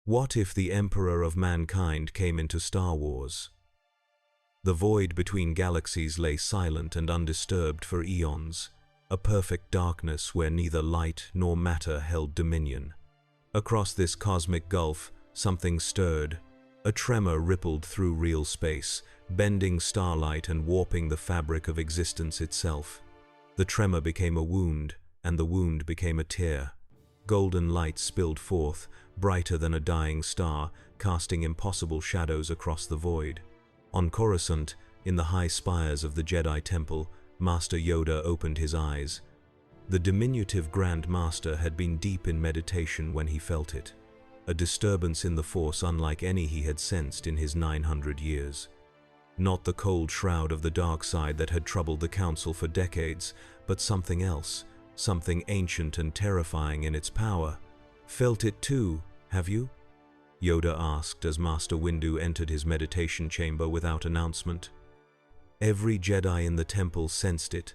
What if the Emperor of mankind came into Star Wars? The void between galaxies lay silent and undisturbed for eons, a perfect darkness where neither light nor matter held dominion. Across this cosmic gulf, something stirred. A tremor rippled through real space, bending starlight and warping the fabric of existence itself. The tremor became a wound, and the wound became a tear. Golden light spilled forth, brighter than a dying star, casting impossible shadows across the void. On Coruscant, in the high spires of the Jedi Temple, Master Yoda opened his eyes. The diminutive Grand Master had been deep in meditation when he felt it, a disturbance in the Force unlike any he had sensed in his 900 years. Not the cold shroud of the dark side that had troubled the Council for decades, but something else, something ancient and terrifying in its power. Felt it too, have you? Yoda asked as Master Windu entered his meditation chamber without announcement. Every Jedi in the temple sensed it.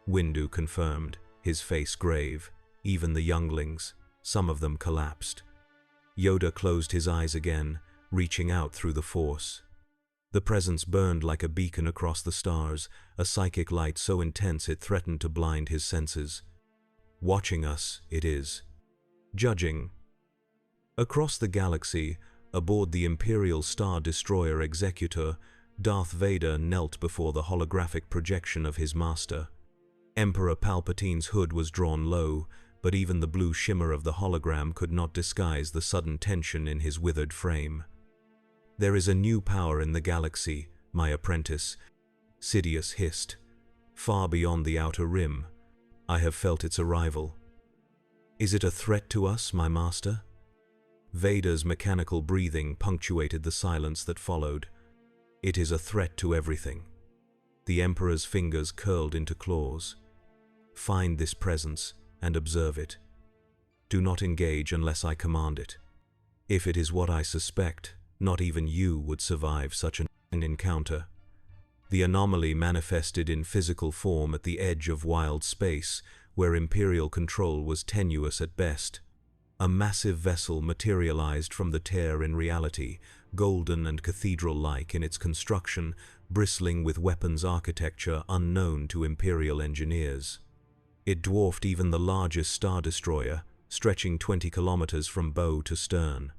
Windu confirmed, his face grave. Even the younglings, some of them collapsed. Yoda closed his eyes again, reaching out through the Force. The presence burned like a beacon across the stars, a psychic light so intense it threatened to blind his senses. Watching us, it is. Judging. Across the galaxy, aboard the Imperial Star Destroyer Executor, Darth Vader knelt before the holographic projection of his master. Emperor Palpatine's hood was drawn low, but even the blue shimmer of the hologram could not disguise the sudden tension in his withered frame. "There is a new power in the galaxy, my apprentice," Sidious hissed. "Far beyond the outer rim. I have felt its arrival." "Is it a threat to us, my master?" Vader's mechanical breathing punctuated the silence that followed. "It is a threat to everything." The Emperor's fingers curled into claws. "Find this presence and observe it. Do not engage unless I command it. If it is what I suspect, not even you would survive such an encounter." The anomaly manifested in physical form at the edge of wild space, where Imperial control was tenuous at best. A massive vessel materialized from the tear in reality, golden and cathedral-like in its construction, bristling with weapons architecture unknown to Imperial engineers. It dwarfed even the largest Star Destroyer, stretching 20 kilometers from bow to stern.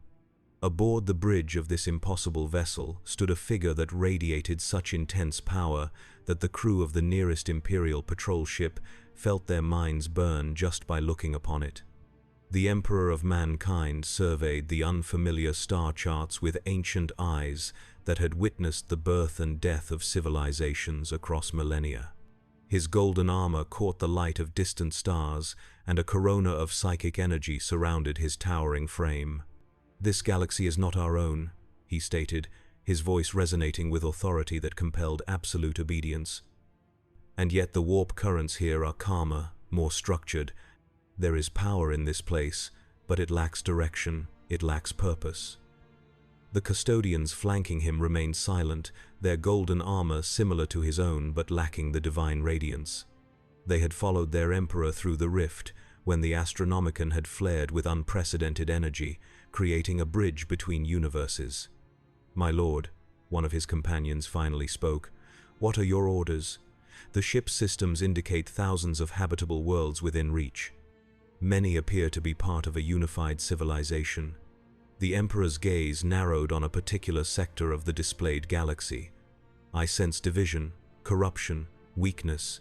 Aboard the bridge of this impossible vessel stood a figure that radiated such intense power that the crew of the nearest Imperial patrol ship felt their minds burn just by looking upon it. The Emperor of mankind surveyed the unfamiliar star charts with ancient eyes that had witnessed the birth and death of civilizations across millennia. His golden armor caught the light of distant stars, and a corona of psychic energy surrounded his towering frame. "This galaxy is not our own," he stated, his voice resonating with authority that compelled absolute obedience. "And yet the warp currents here are calmer, more structured. There is power in this place, but it lacks direction, it lacks purpose." The custodians flanking him remained silent, their golden armor similar to his own but lacking the divine radiance. They had followed their emperor through the rift, when the Astronomicon had flared with unprecedented energy, creating a bridge between universes. "My lord," one of his companions finally spoke, "what are your orders? The ship's systems indicate thousands of habitable worlds within reach. Many appear to be part of a unified civilization." The Emperor's gaze narrowed on a particular sector of the displayed galaxy. "I sense division, corruption, weakness.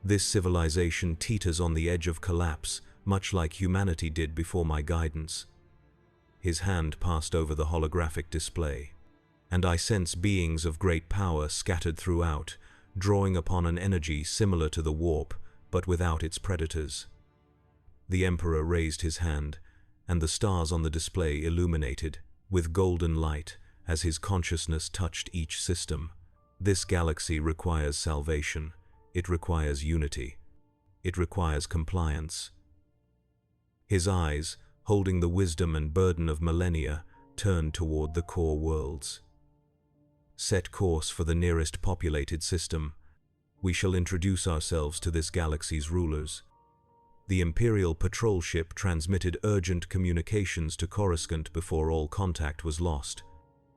This civilization teeters on the edge of collapse, much like humanity did before my guidance." His hand passed over the holographic display. "And I sense beings of great power scattered throughout, drawing upon an energy similar to the warp, but without its predators." The Emperor raised his hand, and the stars on the display illuminated with golden light as his consciousness touched each system. "This galaxy requires salvation. It requires unity. It requires compliance." His eyes, holding the wisdom and burden of millennia, turned toward the core worlds. "Set course for the nearest populated system. We shall introduce ourselves to this galaxy's rulers." The Imperial patrol ship transmitted urgent communications to Coruscant before all contact was lost.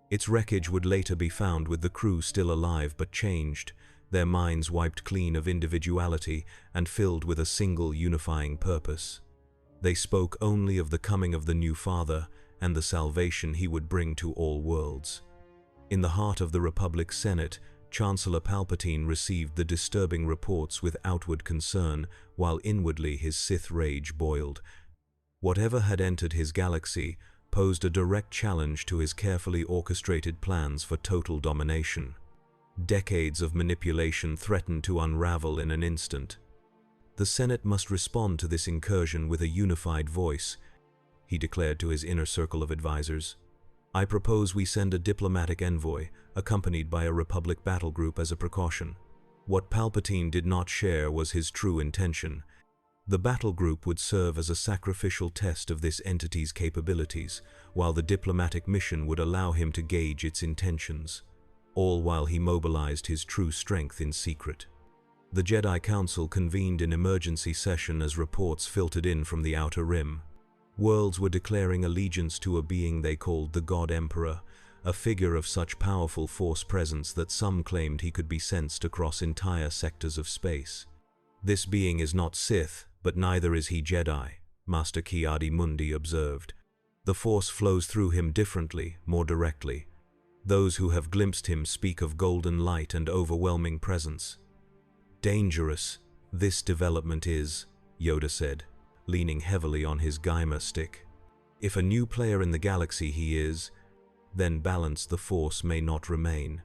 Its wreckage would later be found with the crew still alive but changed, their minds wiped clean of individuality and filled with a single unifying purpose. They spoke only of the coming of the new Father and the salvation he would bring to all worlds. In the heart of the Republic's Senate, Chancellor Palpatine received the disturbing reports with outward concern, while inwardly his Sith rage boiled. Whatever had entered his galaxy posed a direct challenge to his carefully orchestrated plans for total domination. Decades of manipulation threatened to unravel in an instant. The Senate must respond to this incursion with a unified voice, he declared to his inner circle of advisors. I propose we send a diplomatic envoy, accompanied by a Republic battle group as a precaution. What Palpatine did not share was his true intention. The battle group would serve as a sacrificial test of this entity's capabilities, while the diplomatic mission would allow him to gauge its intentions, all while he mobilized his true strength in secret. The Jedi Council convened in emergency session as reports filtered in from the Outer Rim. Worlds were declaring allegiance to a being they called the God Emperor, a figure of such powerful force presence that some claimed he could be sensed across entire sectors of space. This being is not Sith, but neither is he Jedi, Master Ki-Adi-Mundi observed. The Force flows through him differently, more directly. Those who have glimpsed him speak of golden light and overwhelming presence. Dangerous, this development is, Yoda said, leaning heavily on his Geimer stick. If a new player in the galaxy he is, then balance the Force may not remain.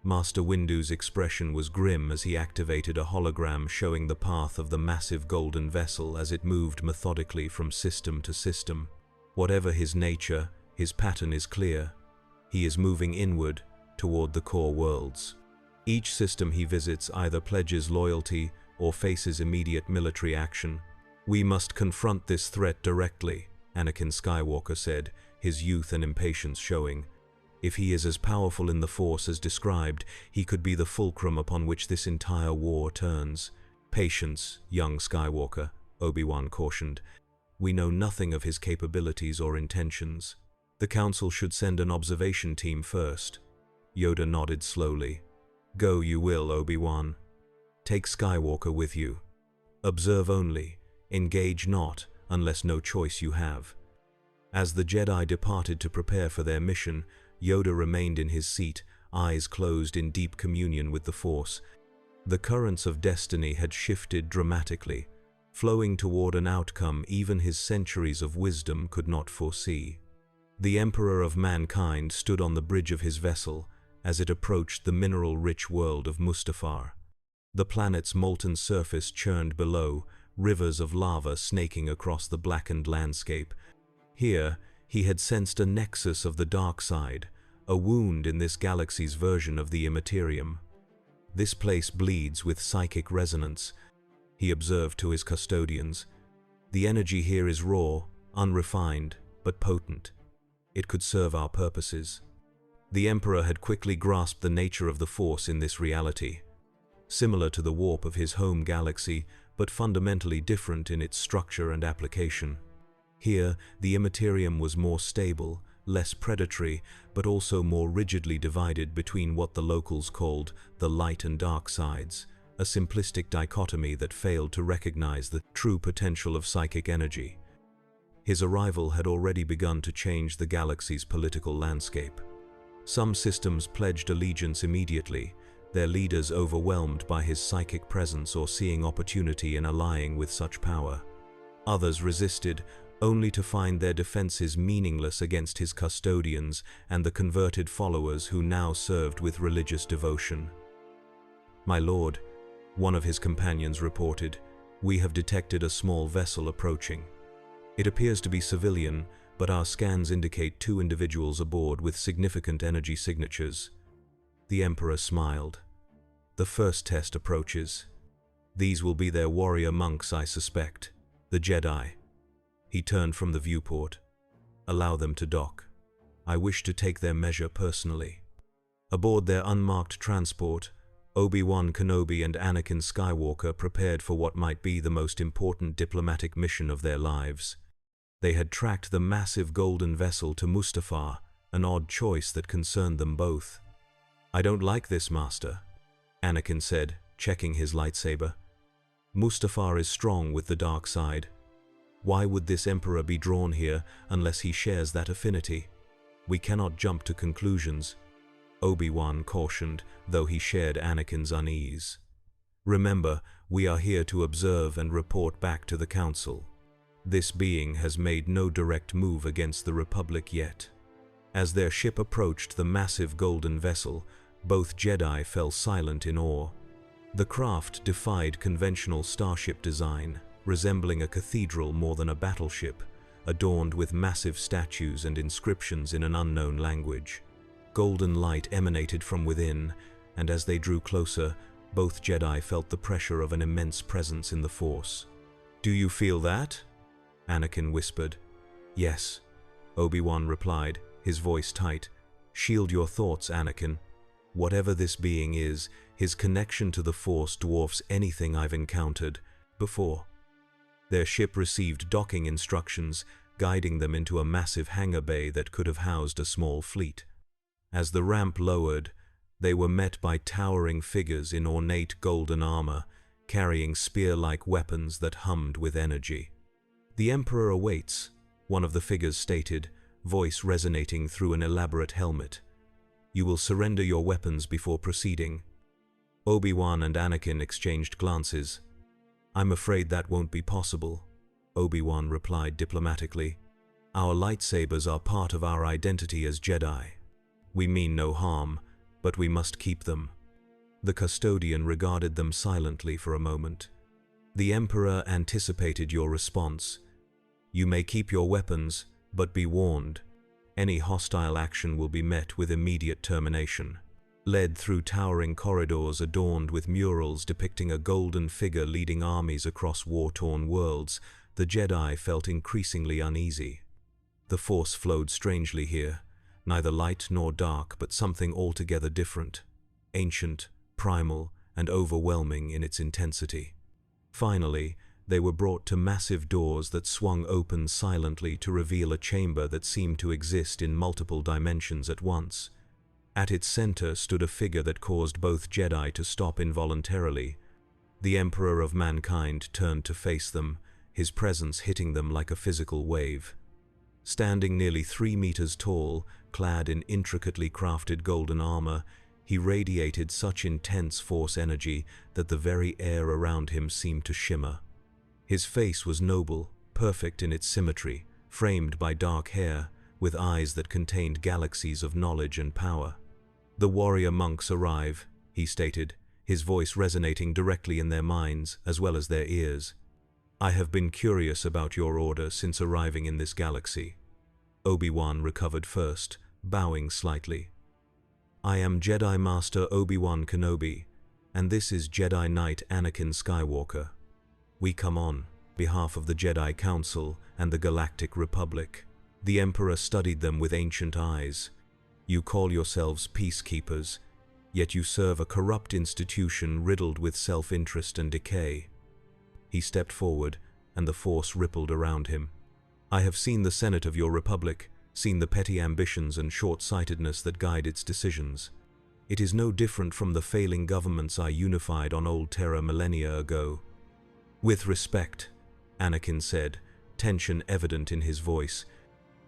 Master Windu's expression was grim as he activated a hologram showing the path of the massive golden vessel as it moved methodically from system to system. Whatever his nature, his pattern is clear. He is moving inward, toward the core worlds. Each system he visits either pledges loyalty or faces immediate military action. We must confront this threat directly, Anakin Skywalker said, his youth and impatience showing. If he is as powerful in the Force as described, he could be the fulcrum upon which this entire war turns. Patience, young Skywalker, Obi-Wan cautioned. We know nothing of his capabilities or intentions. The Council should send an observation team first. Yoda nodded slowly. Go you will, Obi-Wan. Take Skywalker with you. Observe only, engage not, unless no choice you have. As the Jedi departed to prepare for their mission, Yoda remained in his seat, eyes closed in deep communion with the Force. The currents of destiny had shifted dramatically, flowing toward an outcome even his centuries of wisdom could not foresee. The Emperor of Mankind stood on the bridge of his vessel as it approached the mineral-rich world of Mustafar. The planet's molten surface churned below, rivers of lava snaking across the blackened landscape. Here, he had sensed a nexus of the dark side, a wound in this galaxy's version of the Immaterium. This place bleeds with psychic resonance, he observed to his custodians. The energy here is raw, unrefined, but potent. It could serve our purposes. The Emperor had quickly grasped the nature of the Force in this reality. Similar to the warp of his home galaxy, but fundamentally different in its structure and application. Here, the Immaterium was more stable, less predatory, but also more rigidly divided between what the locals called the light and dark sides, a simplistic dichotomy that failed to recognize the true potential of psychic energy. His arrival had already begun to change the galaxy's political landscape. Some systems pledged allegiance immediately, their leaders overwhelmed by his psychic presence or seeing opportunity in allying with such power. Others resisted, only to find their defenses meaningless against his custodians and the converted followers who now served with religious devotion. My lord, one of his companions reported, we have detected a small vessel approaching. It appears to be civilian, but our scans indicate 2 individuals aboard with significant energy signatures. The Emperor smiled. The first test approaches. These will be their warrior monks, I suspect, the Jedi. He turned from the viewport. Allow them to dock. I wish to take their measure personally. Aboard their unmarked transport, Obi-Wan Kenobi and Anakin Skywalker prepared for what might be the most important diplomatic mission of their lives. They had tracked the massive golden vessel to Mustafar, an odd choice that concerned them both. "I don't like this, Master," Anakin said, checking his lightsaber. "Mustafar is strong with the dark side. Why would this Emperor be drawn here unless he shares that affinity? We cannot jump to conclusions," Obi-Wan cautioned, though he shared Anakin's unease. "Remember, we are here to observe and report back to the Council. This being has made no direct move against the Republic yet." As their ship approached the massive golden vessel, both Jedi fell silent in awe. The craft defied conventional starship design, resembling a cathedral more than a battleship, adorned with massive statues and inscriptions in an unknown language. Golden light emanated from within, and as they drew closer, both Jedi felt the pressure of an immense presence in the Force. "Do you feel that?" Anakin whispered. "Yes," Obi-Wan replied, his voice tight. "Shield your thoughts, Anakin. Whatever this being is, his connection to the Force dwarfs anything I've encountered before." Their ship received docking instructions, guiding them into a massive hangar bay that could have housed a small fleet. As the ramp lowered, they were met by towering figures in ornate golden armor, carrying spear-like weapons that hummed with energy. "The Emperor awaits," one of the figures stated, voice resonating through an elaborate helmet. "You will surrender your weapons before proceeding." Obi-Wan and Anakin exchanged glances. "I'm afraid that won't be possible," Obi-Wan replied diplomatically. "Our lightsabers are part of our identity as Jedi. We mean no harm, but we must keep them." The custodian regarded them silently for a moment. "The Emperor anticipated your response. You may keep your weapons, but be warned. Any hostile action will be met with immediate termination." Led through towering corridors adorned with murals depicting a golden figure leading armies across war-torn worlds, the Jedi felt increasingly uneasy. The Force flowed strangely here, neither light nor dark, but something altogether different, ancient, primal, and overwhelming in its intensity. Finally, they were brought to massive doors that swung open silently to reveal a chamber that seemed to exist in multiple dimensions at once. At its center stood a figure that caused both Jedi to stop involuntarily. The Emperor of Mankind turned to face them, his presence hitting them like a physical wave. Standing nearly 3 meters tall, clad in intricately crafted golden armor, he radiated such intense Force energy that the very air around him seemed to shimmer. His face was noble, perfect in its symmetry, framed by dark hair, with eyes that contained galaxies of knowledge and power. "The warrior monks arrive," he stated, his voice resonating directly in their minds as well as their ears. "I have been curious about your order since arriving in this galaxy." Obi-Wan recovered first, bowing slightly. "I am Jedi Master Obi-Wan Kenobi, and this is Jedi Knight Anakin Skywalker. We come on behalf of the Jedi Council and the Galactic Republic." The Emperor studied them with ancient eyes. "You call yourselves peacekeepers, yet you serve a corrupt institution riddled with self-interest and decay." He stepped forward, and the Force rippled around him. "I have seen the Senate of your Republic, seen the petty ambitions and short-sightedness that guide its decisions. It is no different from the failing governments I unified on Old Terra millennia ago." "With respect," Anakin said, tension evident in his voice,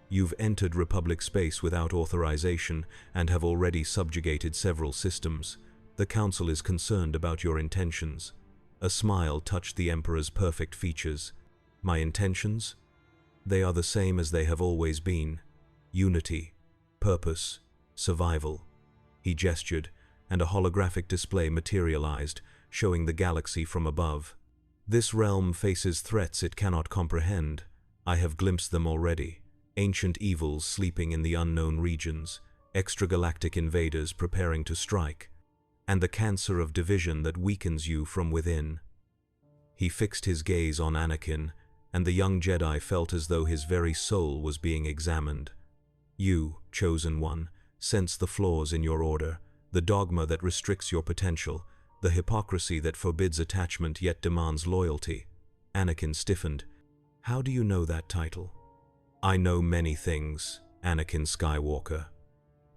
"you've entered Republic space without authorization and have already subjugated several systems. The Council is concerned about your intentions." A smile touched the Emperor's perfect features. "My intentions? They are the same as they have always been. Unity, purpose, survival." He gestured, and a holographic display materialized, showing the galaxy from above. "This realm faces threats it cannot comprehend. I have glimpsed them already. Ancient evils sleeping in the unknown regions, extragalactic invaders preparing to strike, and the cancer of division that weakens you from within." He fixed his gaze on Anakin, and the young Jedi felt as though his very soul was being examined. "You, chosen one, sense the flaws in your order, the dogma that restricts your potential, The hypocrisy that forbids attachment yet demands loyalty. Anakin stiffened. How do you know that title? I know many things, Anakin Skywalker.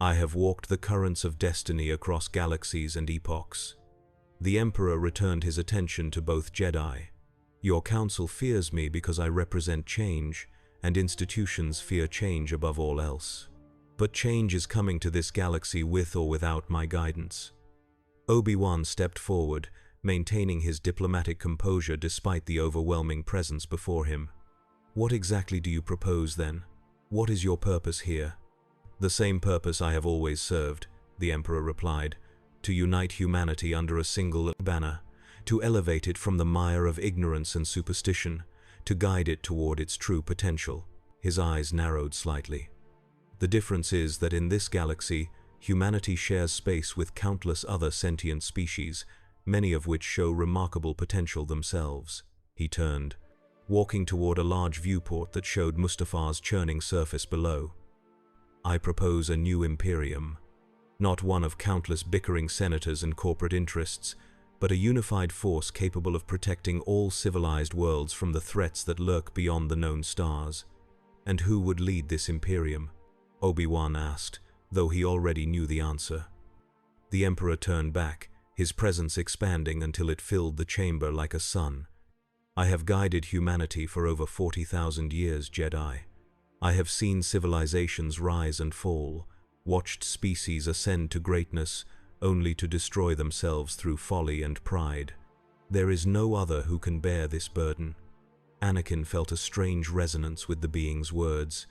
I have walked the currents of destiny across galaxies and epochs. The Emperor returned his attention to both Jedi. Your council fears me because I represent change, and institutions fear change above all else. But change is coming to this galaxy with or without my guidance. Obi-Wan stepped forward, maintaining his diplomatic composure despite the overwhelming presence before him. What exactly do you propose then? What is your purpose here? The same purpose I have always served, the Emperor replied, to unite humanity under a single banner, to elevate it from the mire of ignorance and superstition, to guide it toward its true potential. His eyes narrowed slightly. The difference is that in this galaxy, humanity shares space with countless other sentient species, many of which show remarkable potential themselves. He turned, walking toward a large viewport that showed Mustafa's churning surface below. I propose a new imperium, not one of countless bickering senators and corporate interests, but a unified force capable of protecting all civilized worlds from the threats that lurk beyond the known stars. And who would lead this imperium? Obi-Wan asked, though he already knew the answer. The Emperor turned back, his presence expanding until it filled the chamber like a sun. I have guided humanity for over 40,000 years, Jedi. I have seen civilizations rise and fall, watched species ascend to greatness, only to destroy themselves through folly and pride. There is no other who can bear this burden. Anakin felt a strange resonance with the being's words.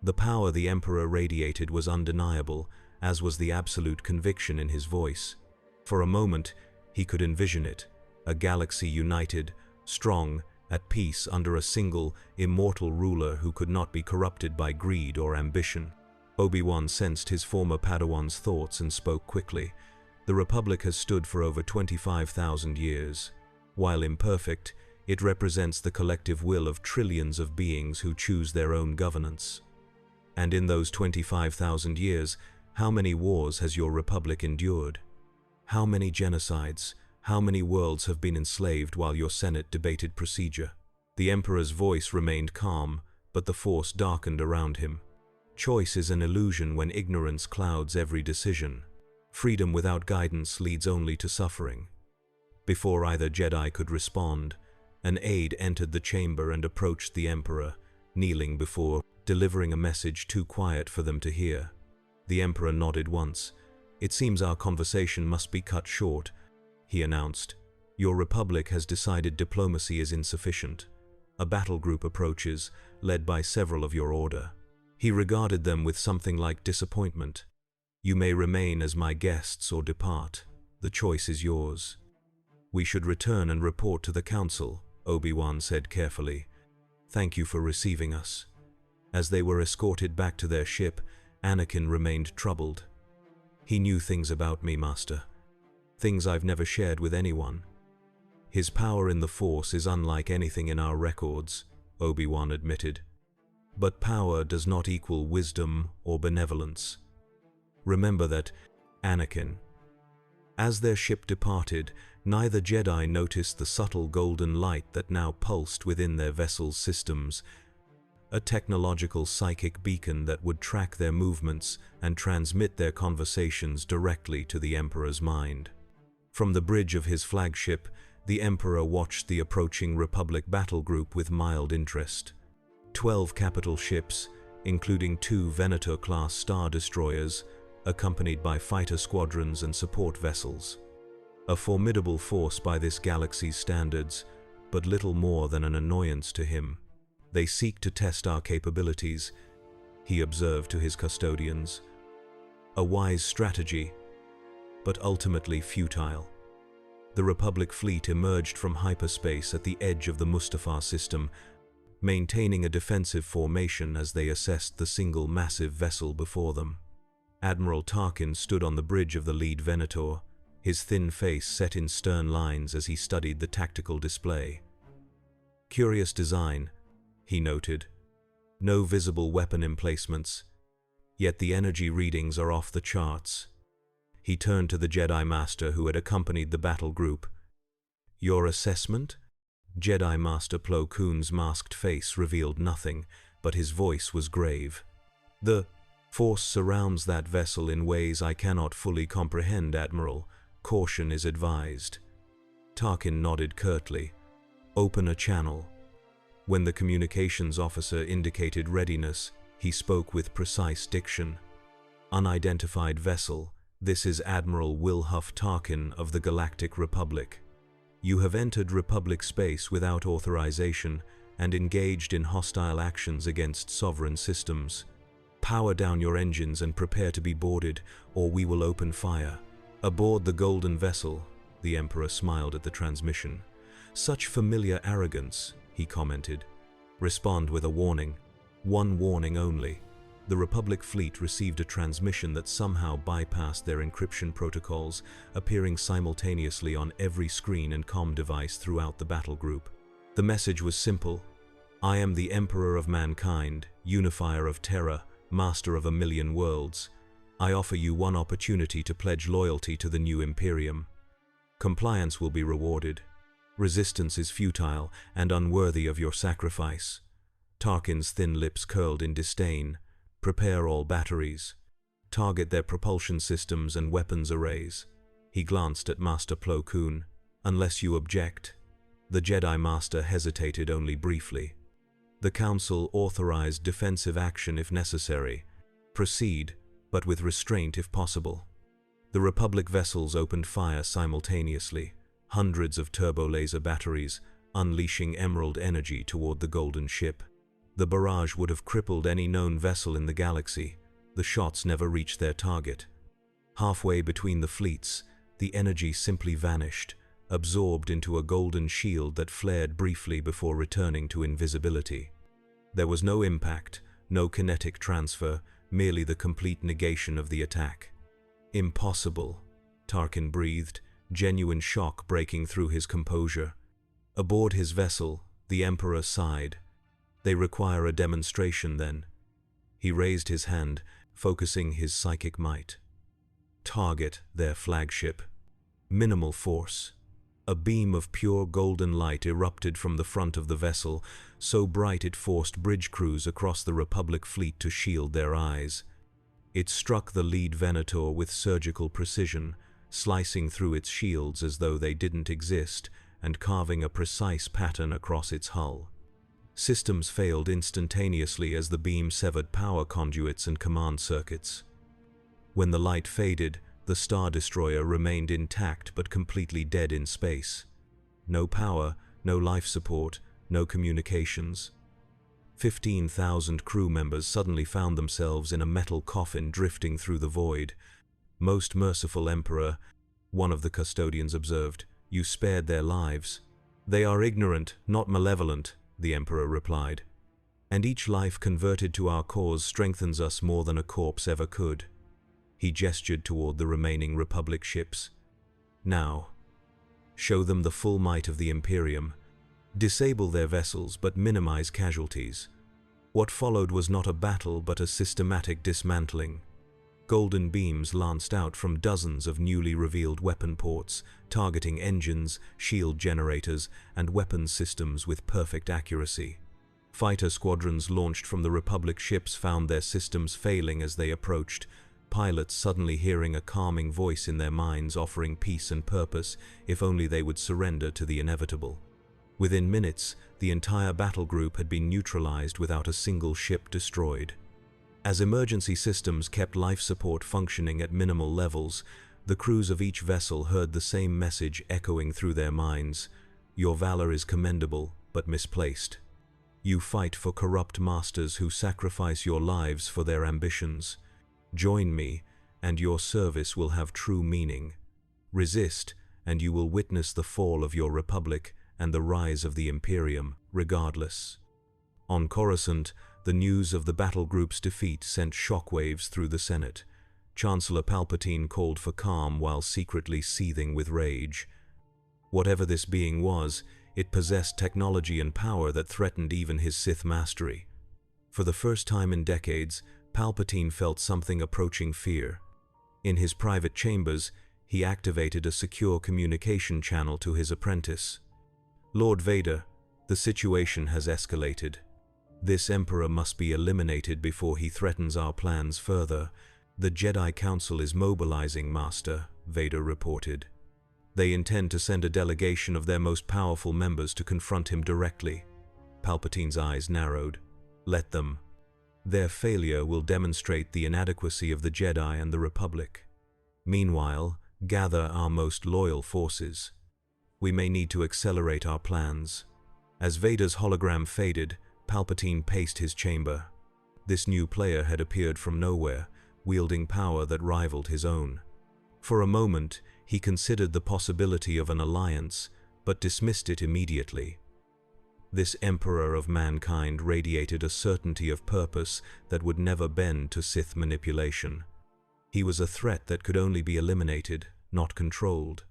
The power the Emperor radiated was undeniable, as was the absolute conviction in his voice. For a moment, he could envision it, a galaxy united, strong, at peace under a single, immortal ruler who could not be corrupted by greed or ambition. Obi-Wan sensed his former Padawan's thoughts and spoke quickly. The Republic has stood for over 25,000 years. While imperfect, it represents the collective will of trillions of beings who choose their own governance. And in those 25,000 years, how many wars has your Republic endured? How many genocides? How many worlds have been enslaved while your Senate debated procedure? The Emperor's voice remained calm, but the force darkened around him. Choice is an illusion when ignorance clouds every decision. Freedom without guidance leads only to suffering. Before either Jedi could respond, an aide entered the chamber and approached the Emperor, kneeling before, delivering a message too quiet for them to hear. The Emperor nodded once. It seems our conversation must be cut short, he announced. Your Republic has decided diplomacy is insufficient. A battle group approaches, led by several of your order. He regarded them with something like disappointment. You may remain as my guests or depart. The choice is yours. We should return and report to the Council, Obi-Wan said carefully. Thank you for receiving us. As they were escorted back to their ship, Anakin remained troubled. He knew things about me, Master. Things I've never shared with anyone. His power in the Force is unlike anything in our records, Obi-Wan admitted. But power does not equal wisdom or benevolence. Remember that, Anakin. As their ship departed, neither Jedi noticed the subtle golden light that now pulsed within their vessel's systems, a technological psychic beacon that would track their movements and transmit their conversations directly to the Emperor's mind. From the bridge of his flagship, the Emperor watched the approaching Republic battle group with mild interest. 12 capital ships, including 2 Venator-class star destroyers, accompanied by fighter squadrons and support vessels. A formidable force by this galaxy's standards, but little more than an annoyance to him. They seek to test our capabilities, he observed to his custodians. A wise strategy, but ultimately futile. The Republic fleet emerged from hyperspace at the edge of the Mustafar system, maintaining a defensive formation as they assessed the single massive vessel before them. Admiral Tarkin stood on the bridge of the lead Venator, his thin face set in stern lines as he studied the tactical display. Curious design, he noted. No visible weapon emplacements, yet the energy readings are off the charts. He turned to the Jedi Master who had accompanied the battle group. "Your assessment?" Jedi Master Plo Koon's masked face revealed nothing, but his voice was grave. "The Force surrounds that vessel in ways I cannot fully comprehend, Admiral. Caution is advised." Tarkin nodded curtly. "Open a channel." When the communications officer indicated readiness, he spoke with precise diction. "Unidentified vessel, this is Admiral Wilhuff Tarkin of the Galactic Republic. You have entered Republic space without authorization and engaged in hostile actions against sovereign systems. Power down your engines and prepare to be boarded, or we will open fire." "Aboard the golden vessel," the Emperor smiled at the transmission. "Such familiar arrogance," he commented. "Respond with a warning. One warning only." The Republic fleet received a transmission that somehow bypassed their encryption protocols, appearing simultaneously on every screen and comm device throughout the battle group. The message was simple. "I am the Emperor of mankind, unifier of terror, master of 1,000,000 worlds. I offer you one opportunity to pledge loyalty to the new Imperium. Compliance will be rewarded. Resistance is futile and unworthy of your sacrifice." Tarkin's thin lips curled in disdain. "Prepare all batteries. Target their propulsion systems and weapons arrays." He glanced at Master Plo Koon. "Unless you object." The Jedi Master hesitated only briefly. "The Council authorized defensive action if necessary. Proceed, but with restraint if possible." The Republic vessels opened fire simultaneously, hundreds of turbo-laser batteries, unleashing emerald energy toward the golden ship. The barrage would have crippled any known vessel in the galaxy. The shots never reached their target. Halfway between the fleets, the energy simply vanished, absorbed into a golden shield that flared briefly before returning to invisibility. There was no impact, no kinetic transfer, merely the complete negation of the attack. "Impossible," Tarkin breathed, genuine shock breaking through his composure. Aboard his vessel, the Emperor sighed. "They require a demonstration, then." He raised his hand, focusing his psychic might. "Target their flagship. Minimal force." A beam of pure golden light erupted from the front of the vessel, so bright it forced bridge crews across the Republic fleet to shield their eyes. It struck the lead Venator with surgical precision, slicing through its shields as though they didn't exist, and carving a precise pattern across its hull. Systems failed instantaneously as the beam severed power conduits and command circuits. When the light faded, the Star Destroyer remained intact but completely dead in space. No power, no life support, no communications. 15,000 crew members suddenly found themselves in a metal coffin drifting through the void. "Most merciful Emperor," one of the custodians observed, "you spared their lives." "They are ignorant, not malevolent," the Emperor replied. "And each life converted to our cause strengthens us more than a corpse ever could." He gestured toward the remaining Republic ships. "Now, show them the full might of the Imperium. Disable their vessels, but minimize casualties." What followed was not a battle, but a systematic dismantling. Golden beams lanced out from dozens of newly revealed weapon ports, targeting engines, shield generators, and weapons systems with perfect accuracy. Fighter squadrons launched from the Republic ships found their systems failing as they approached, pilots suddenly hearing a calming voice in their minds offering peace and purpose if only they would surrender to the inevitable. Within minutes, the entire battle group had been neutralized without a single ship destroyed. As emergency systems kept life support functioning at minimal levels, the crews of each vessel heard the same message echoing through their minds: "Your valor is commendable, but misplaced. You fight for corrupt masters who sacrifice your lives for their ambitions. Join me, and your service will have true meaning. Resist, and you will witness the fall of your Republic and the rise of the Imperium, regardless." On Coruscant, the news of the battle group's defeat sent shockwaves through the Senate. Chancellor Palpatine called for calm while secretly seething with rage. Whatever this being was, it possessed technology and power that threatened even his Sith mastery. For the first time in decades, Palpatine felt something approaching fear. In his private chambers, he activated a secure communication channel to his apprentice. "Lord Vader, the situation has escalated. This Emperor must be eliminated before he threatens our plans further. The Jedi Council is mobilizing, Master," Vader reported. "They intend to send a delegation of their most powerful members to confront him directly." Palpatine's eyes narrowed. "Let them. Their failure will demonstrate the inadequacy of the Jedi and the Republic. Meanwhile, gather our most loyal forces. We may need to accelerate our plans." As Vader's hologram faded, Palpatine paced his chamber. This new player had appeared from nowhere, wielding power that rivaled his own. For a moment, he considered the possibility of an alliance, but dismissed it immediately. This Emperor of mankind radiated a certainty of purpose that would never bend to Sith manipulation. He was a threat that could only be eliminated, not controlled.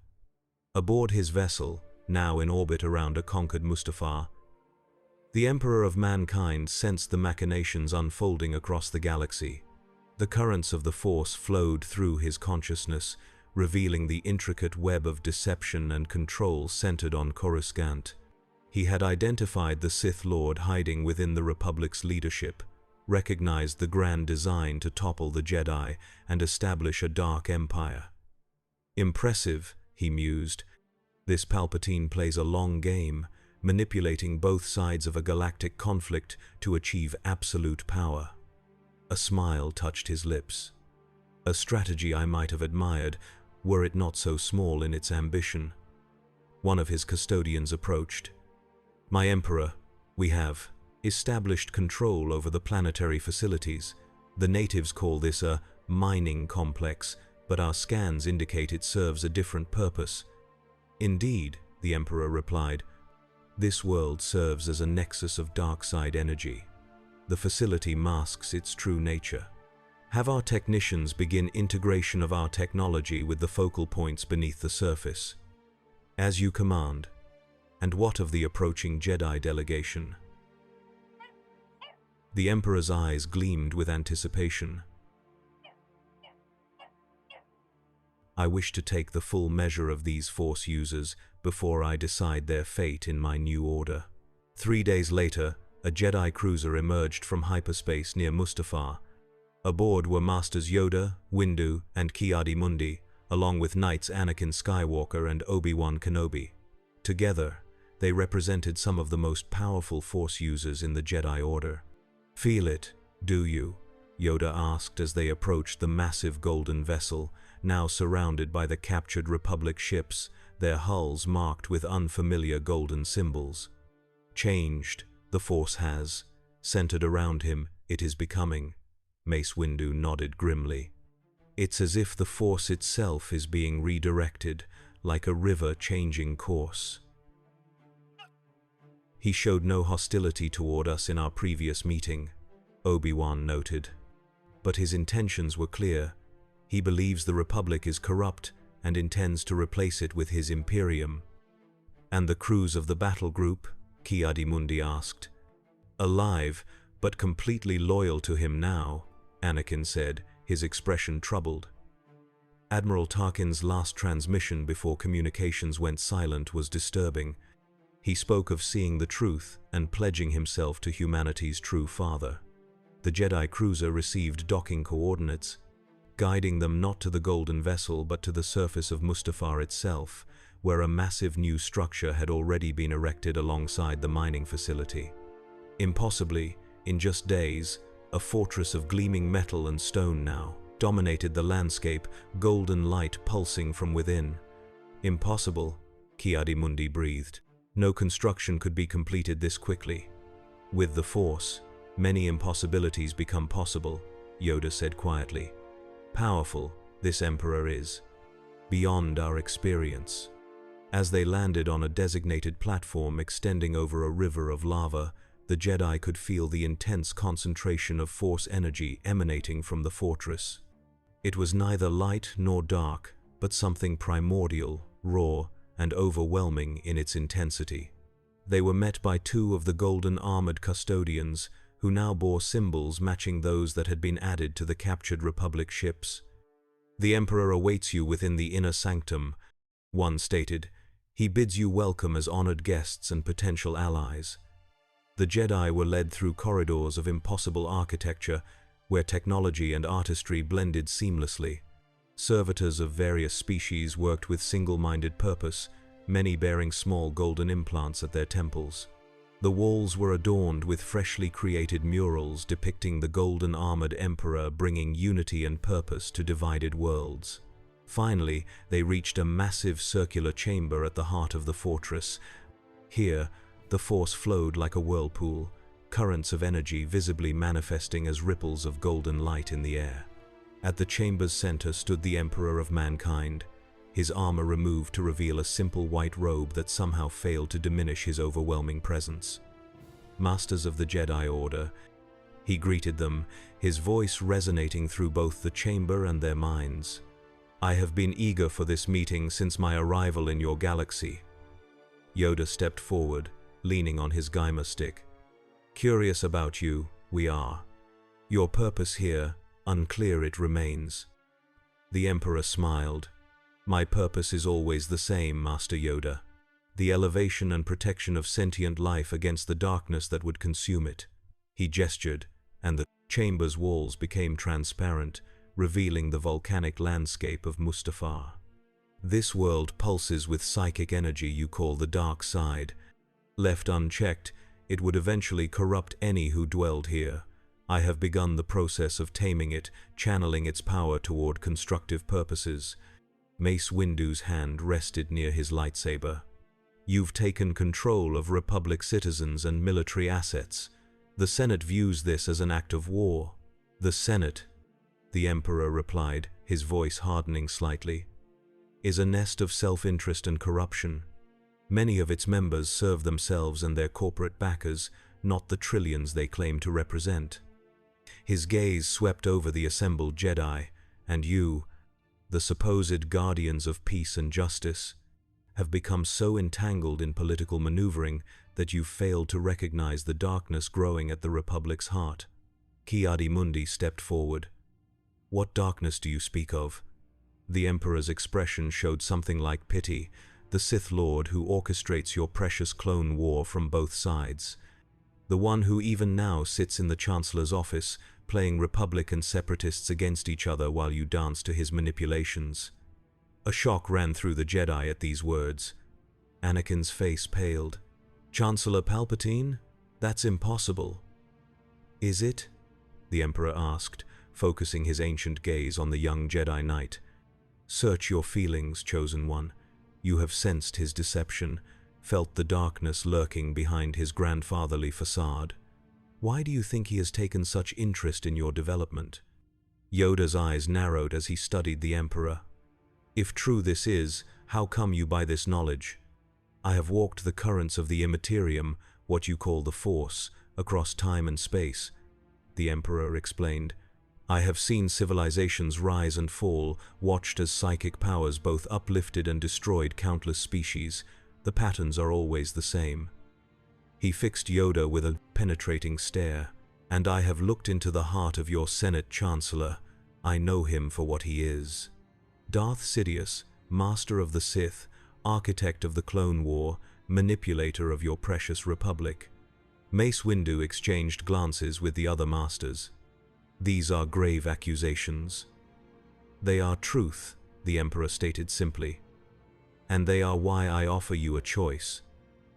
Aboard his vessel, now in orbit around a conquered Mustafar, the Emperor of mankind sensed the machinations unfolding across the galaxy. The currents of the Force flowed through his consciousness, revealing the intricate web of deception and control centered on Coruscant. He had identified the Sith Lord hiding within the Republic's leadership, recognized the grand design to topple the Jedi and establish a dark empire. "Impressive," he mused. "This Palpatine plays a long game, manipulating both sides of a galactic conflict to achieve absolute power." A smile touched his lips. "A strategy I might have admired, were it not so small in its ambition." One of his custodians approached. "My Emperor, we have established control over the planetary facilities. The natives call this a mining complex, but our scans indicate it serves a different purpose." "Indeed," the Emperor replied. "This world serves as a nexus of dark side energy. The facility masks its true nature. Have our technicians begin integration of our technology with the focal points beneath the surface." "As you command." "And what of the approaching Jedi delegation?" The Emperor's eyes gleamed with anticipation. "I wish to take the full measure of these Force users before I decide their fate in my new order." 3 days later, a Jedi cruiser emerged from hyperspace near Mustafar. Aboard were Masters Yoda, Windu, and Ki-Adi-Mundi, along with Knights Anakin Skywalker and Obi-Wan Kenobi. Together, they represented some of the most powerful Force users in the Jedi Order. "Feel it, do you?" Yoda asked as they approached the massive golden vessel, now surrounded by the captured Republic ships, their hulls marked with unfamiliar golden symbols. "Changed, the Force has. Centered around him, it is becoming." Mace Windu nodded grimly. "It's as if the Force itself is being redirected, like a river changing course." "He showed no hostility toward us in our previous meeting," Obi-Wan noted. "But his intentions were clear. He believes the Republic is corrupt and intends to replace it with his Imperium." "And the crews of the battle group?" Ki-Adi-Mundi asked. "Alive, but completely loyal to him now," Anakin said, his expression troubled. Admiral Tarkin's last transmission before communications went silent was disturbing. He spoke of seeing the truth and pledging himself to humanity's true father. The Jedi cruiser received docking coordinates, guiding them not to the golden vessel but to the surface of Mustafar itself, where a massive new structure had already been erected alongside the mining facility. Impossibly, in just days, a fortress of gleaming metal and stone now dominated the landscape, golden light pulsing from within. "Impossible," Ki-Adi-Mundi breathed. "No construction could be completed this quickly." "With the Force, many impossibilities become possible," Yoda said quietly. "Powerful, this Emperor is. Beyond our experience." As they landed on a designated platform extending over a river of lava, the Jedi could feel the intense concentration of Force energy emanating from the fortress. It was neither light nor dark, but something primordial, raw, and overwhelming in its intensity. They were met by 2 of the golden armored custodians, who now bore symbols matching those that had been added to the captured Republic ships. The Emperor awaits you within the inner sanctum, one stated. He bids you welcome as honored guests and potential allies. The Jedi were led through corridors of impossible architecture, where technology and artistry blended seamlessly. Servitors of various species worked with single-minded purpose, many bearing small golden implants at their temples. The walls were adorned with freshly created murals depicting the golden-armored Emperor bringing unity and purpose to divided worlds. Finally, they reached a massive circular chamber at the heart of the fortress. Here, the force flowed like a whirlpool, currents of energy visibly manifesting as ripples of golden light in the air. At the chamber's center stood the Emperor of Mankind, his armor removed to reveal a simple white robe that somehow failed to diminish his overwhelming presence. Masters of the Jedi Order, he greeted them, his voice resonating through both the chamber and their minds. I have been eager for this meeting since my arrival in your galaxy. Yoda stepped forward, leaning on his Gaimer stick. Curious about you, we are. Your purpose here, unclear it remains. The Emperor smiled. My purpose is always the same, Master Yoda. The elevation and protection of sentient life against the darkness that would consume it. He gestured, and the chamber's walls became transparent, revealing the volcanic landscape of Mustafar. This world pulses with psychic energy you call the dark side. Left unchecked, it would eventually corrupt any who dwelled here. I have begun the process of taming it, channeling its power toward constructive purposes. Mace Windu's hand rested near his lightsaber. You've taken control of Republic citizens and military assets. The Senate views this as an act of war. The Senate, the Emperor replied, his voice hardening slightly, is a nest of self-interest and corruption. Many of its members serve themselves and their corporate backers, not the trillions they claim to represent. His gaze swept over the assembled Jedi, and you, the supposed guardians of peace and justice, have become so entangled in political maneuvering that you failed to recognize the darkness growing at the Republic's heart. Ki-Adi-Mundi stepped forward. What darkness do you speak of? The Emperor's expression showed something like pity, the Sith Lord who orchestrates your precious clone war from both sides. The one who even now sits in the Chancellor's office, playing Republic and Separatists against each other while you dance to his manipulations. A shock ran through the Jedi at these words. Anakin's face paled. Chancellor Palpatine? That's impossible. Is it? The Emperor asked, focusing his ancient gaze on the young Jedi Knight. Search your feelings, Chosen One. You have sensed his deception, felt the darkness lurking behind his grandfatherly facade. Why do you think he has taken such interest in your development? Yoda's eyes narrowed as he studied the Emperor. If true this is, how come you by this knowledge? I have walked the currents of the immaterium, what you call the Force, across time and space, the Emperor explained. I have seen civilizations rise and fall, watched as psychic powers both uplifted and destroyed countless species. The patterns are always the same. He fixed Yoda with a penetrating stare. And I have looked into the heart of your Senate Chancellor. I know him for what he is. Darth Sidious, master of the Sith, architect of the Clone War, manipulator of your precious Republic. Mace Windu exchanged glances with the other masters. These are grave accusations. They are truth, the Emperor stated simply. And they are why I offer you a choice.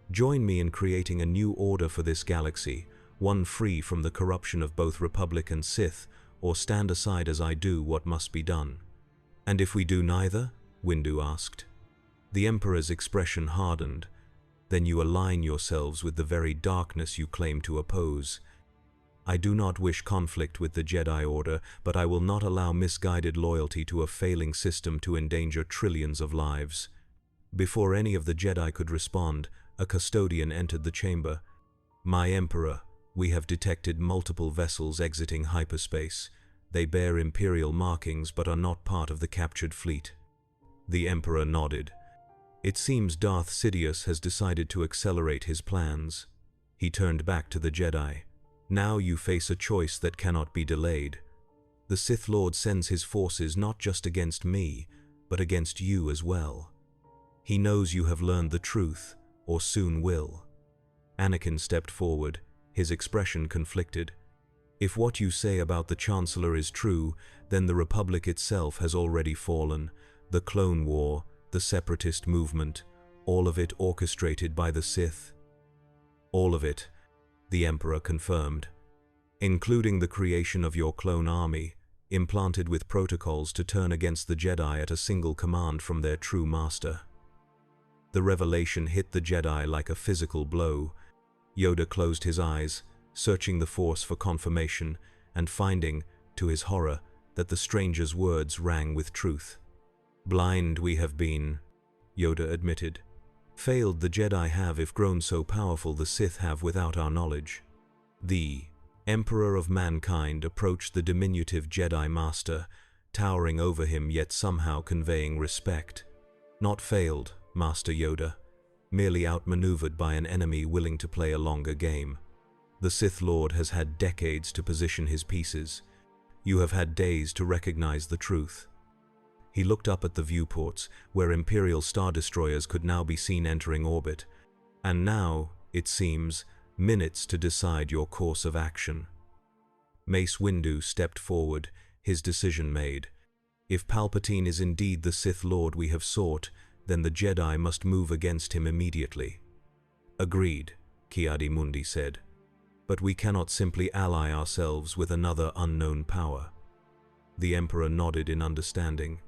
Join me in creating a new order for this galaxy, one free from the corruption of both Republic and Sith, or stand aside as I do what must be done. And if we do neither? Windu asked. The Emperor's expression hardened. Then you align yourselves with the very darkness you claim to oppose. I do not wish conflict with the Jedi Order, but I will not allow misguided loyalty to a failing system to endanger trillions of lives. Before any of the Jedi could respond, a custodian entered the chamber. My Emperor, we have detected multiple vessels exiting hyperspace. They bear Imperial markings but are not part of the captured fleet. The Emperor nodded. It seems Darth Sidious has decided to accelerate his plans. He turned back to the Jedi. Now you face a choice that cannot be delayed. The Sith Lord sends his forces not just against me, but against you as well. He knows you have learned the truth, or soon will." Anakin stepped forward, his expression conflicted. "If what you say about the Chancellor is true, then the Republic itself has already fallen. The Clone War, the Separatist movement, all of it orchestrated by the Sith." "All of it," the Emperor confirmed, "including the creation of your clone army, implanted with protocols to turn against the Jedi at a single command from their true master." The revelation hit the Jedi like a physical blow. Yoda closed his eyes, searching the Force for confirmation, and finding, to his horror, that the stranger's words rang with truth. "Blind we have been," Yoda admitted. "Failed the Jedi have, if grown so powerful the Sith have without our knowledge." The Emperor of Mankind approached the diminutive Jedi Master, towering over him yet somehow conveying respect. "Not failed, Master Yoda, merely outmaneuvered by an enemy willing to play a longer game. The Sith Lord has had decades to position his pieces. You have had days to recognize the truth." He looked up at the viewports, where Imperial Star Destroyers could now be seen entering orbit. "And now, it seems, minutes to decide your course of action." Mace Windu stepped forward, his decision made. "If Palpatine is indeed the Sith Lord we have sought, then the Jedi must move against him immediately." "Agreed," Ki-Adi-Mundi said. "But we cannot simply ally ourselves with another unknown power." The Emperor nodded in understanding.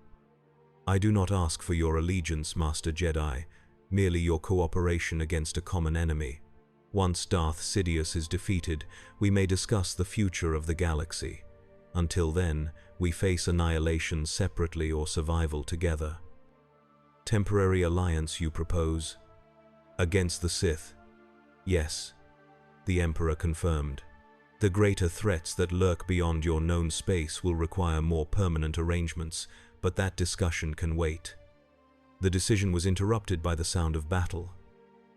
"I do not ask for your allegiance, Master Jedi, merely your cooperation against a common enemy. Once Darth Sidious is defeated, we may discuss the future of the galaxy. Until then, we face annihilation separately or survival together." "Temporary alliance, you propose?" "Against the Sith?" "Yes," the Emperor confirmed. "The greater threats that lurk beyond your known space will require more permanent arrangements, but that discussion can wait." The decision was interrupted by the sound of battle.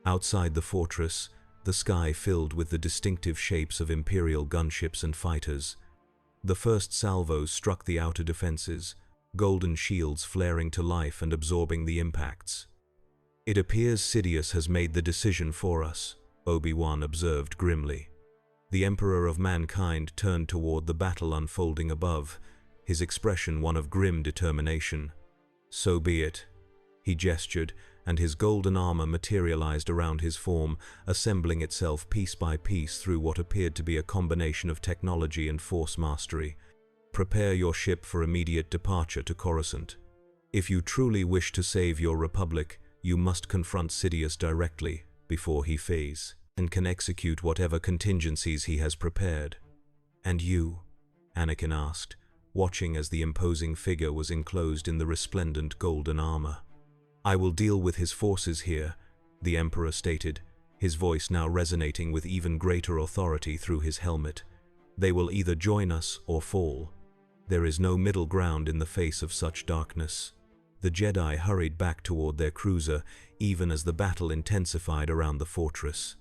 Outside the fortress, the sky filled with the distinctive shapes of Imperial gunships and fighters. The first salvos struck the outer defenses, golden shields flaring to life and absorbing the impacts. "It appears Sidious has made the decision for us," Obi-Wan observed grimly. The Emperor of Mankind turned toward the battle unfolding above, his expression one of grim determination. "So be it." He gestured, and his golden armor materialized around his form, assembling itself piece by piece through what appeared to be a combination of technology and force mastery. "Prepare your ship for immediate departure to Coruscant. If you truly wish to save your Republic, you must confront Sidious directly, before he flees, and can execute whatever contingencies he has prepared." "And you?" Anakin asked, watching as the imposing figure was enclosed in the resplendent golden armor. "I will deal with his forces here," the Emperor stated, his voice now resonating with even greater authority through his helmet. "They will either join us or fall. There is no middle ground in the face of such darkness." The Jedi hurried back toward their cruiser, even as the battle intensified around the fortress.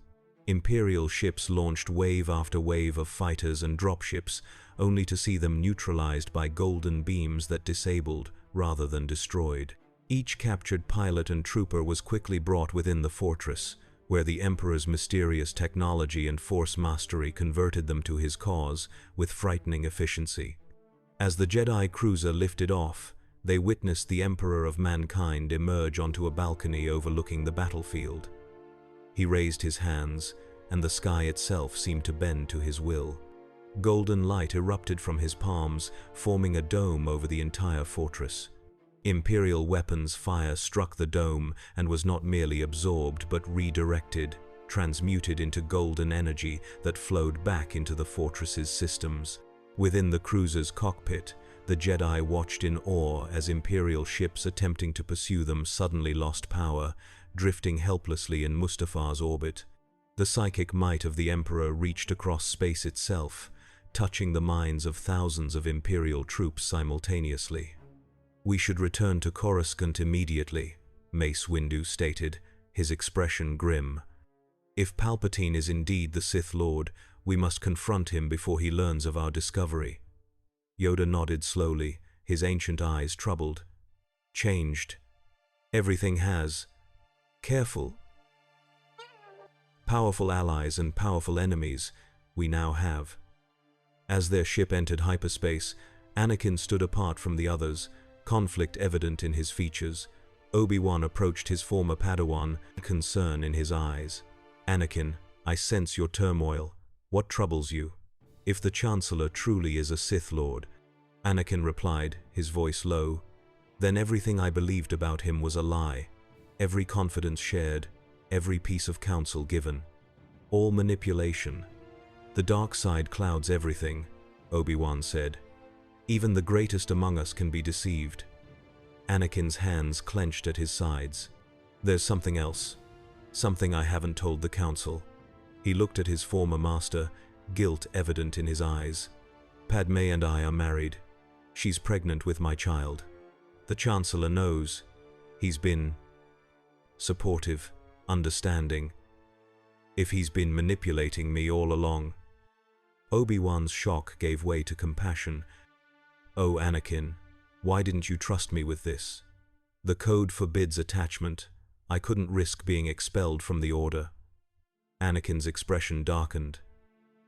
Imperial ships launched wave after wave of fighters and dropships, only to see them neutralized by golden beams that disabled rather than destroyed. Each captured pilot and trooper was quickly brought within the fortress, where the Emperor's mysterious technology and force mastery converted them to his cause with frightening efficiency. As the Jedi cruiser lifted off, they witnessed the Emperor of Mankind emerge onto a balcony overlooking the battlefield. He raised his hands, and the sky itself seemed to bend to his will. Golden light erupted from his palms, forming a dome over the entire fortress. Imperial weapons fire struck the dome and was not merely absorbed but redirected, transmuted into golden energy that flowed back into the fortress's systems. Within the cruiser's cockpit, the Jedi watched in awe as Imperial ships attempting to pursue them suddenly lost power, drifting helplessly in Mustafa's orbit. The psychic might of the Emperor reached across space itself, touching the minds of thousands of Imperial troops simultaneously. "We should return to Coruscant immediately," Mace Windu stated, his expression grim. "If Palpatine is indeed the Sith Lord, we must confront him before he learns of our discovery." Yoda nodded slowly, his ancient eyes troubled. Changed. Everything has. Careful. Powerful allies and powerful enemies we now have. As their ship entered hyperspace, Anakin stood apart from the others, conflict evident in his features. Obi-Wan approached his former Padawan, concern in his eyes. Anakin, I sense your turmoil. What troubles you? If the Chancellor truly is a Sith Lord, Anakin replied, his voice low, then everything I believed about him was a lie. Every confidence shared, every piece of counsel given. All manipulation. The dark side clouds everything, Obi-Wan said. Even the greatest among us can be deceived. Anakin's hands clenched at his sides. There's something else. Something I haven't told the Council. He looked at his former master, guilt evident in his eyes. Padme and I are married. She's pregnant with my child. The Chancellor knows. He's been supportive, understanding. If he's been manipulating me all along. Obi-Wan's shock gave way to compassion. Oh, Anakin, why didn't you trust me with this? The code forbids attachment. I couldn't risk being expelled from the Order. Anakin's expression darkened.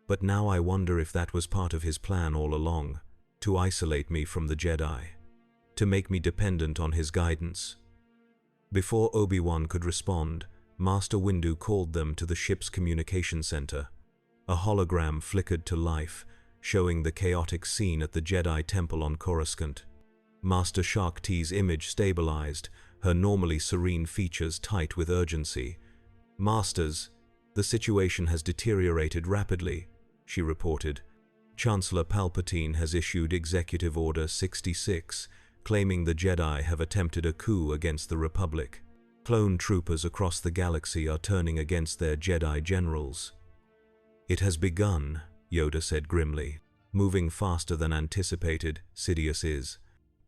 But now I wonder if that was part of his plan all along, to isolate me from the Jedi, to make me dependent on his guidance. Before Obi-Wan could respond, Master Windu called them to the ship's communication center. A hologram flickered to life, showing the chaotic scene at the Jedi Temple on Coruscant. Master Shak Ti's image stabilized, her normally serene features tight with urgency. Masters, the situation has deteriorated rapidly, she reported. Chancellor Palpatine has issued Executive Order 66, claiming the Jedi have attempted a coup against the Republic. Clone troopers across the galaxy are turning against their Jedi generals. It has begun, Yoda said grimly. Moving faster than anticipated, Sidious is.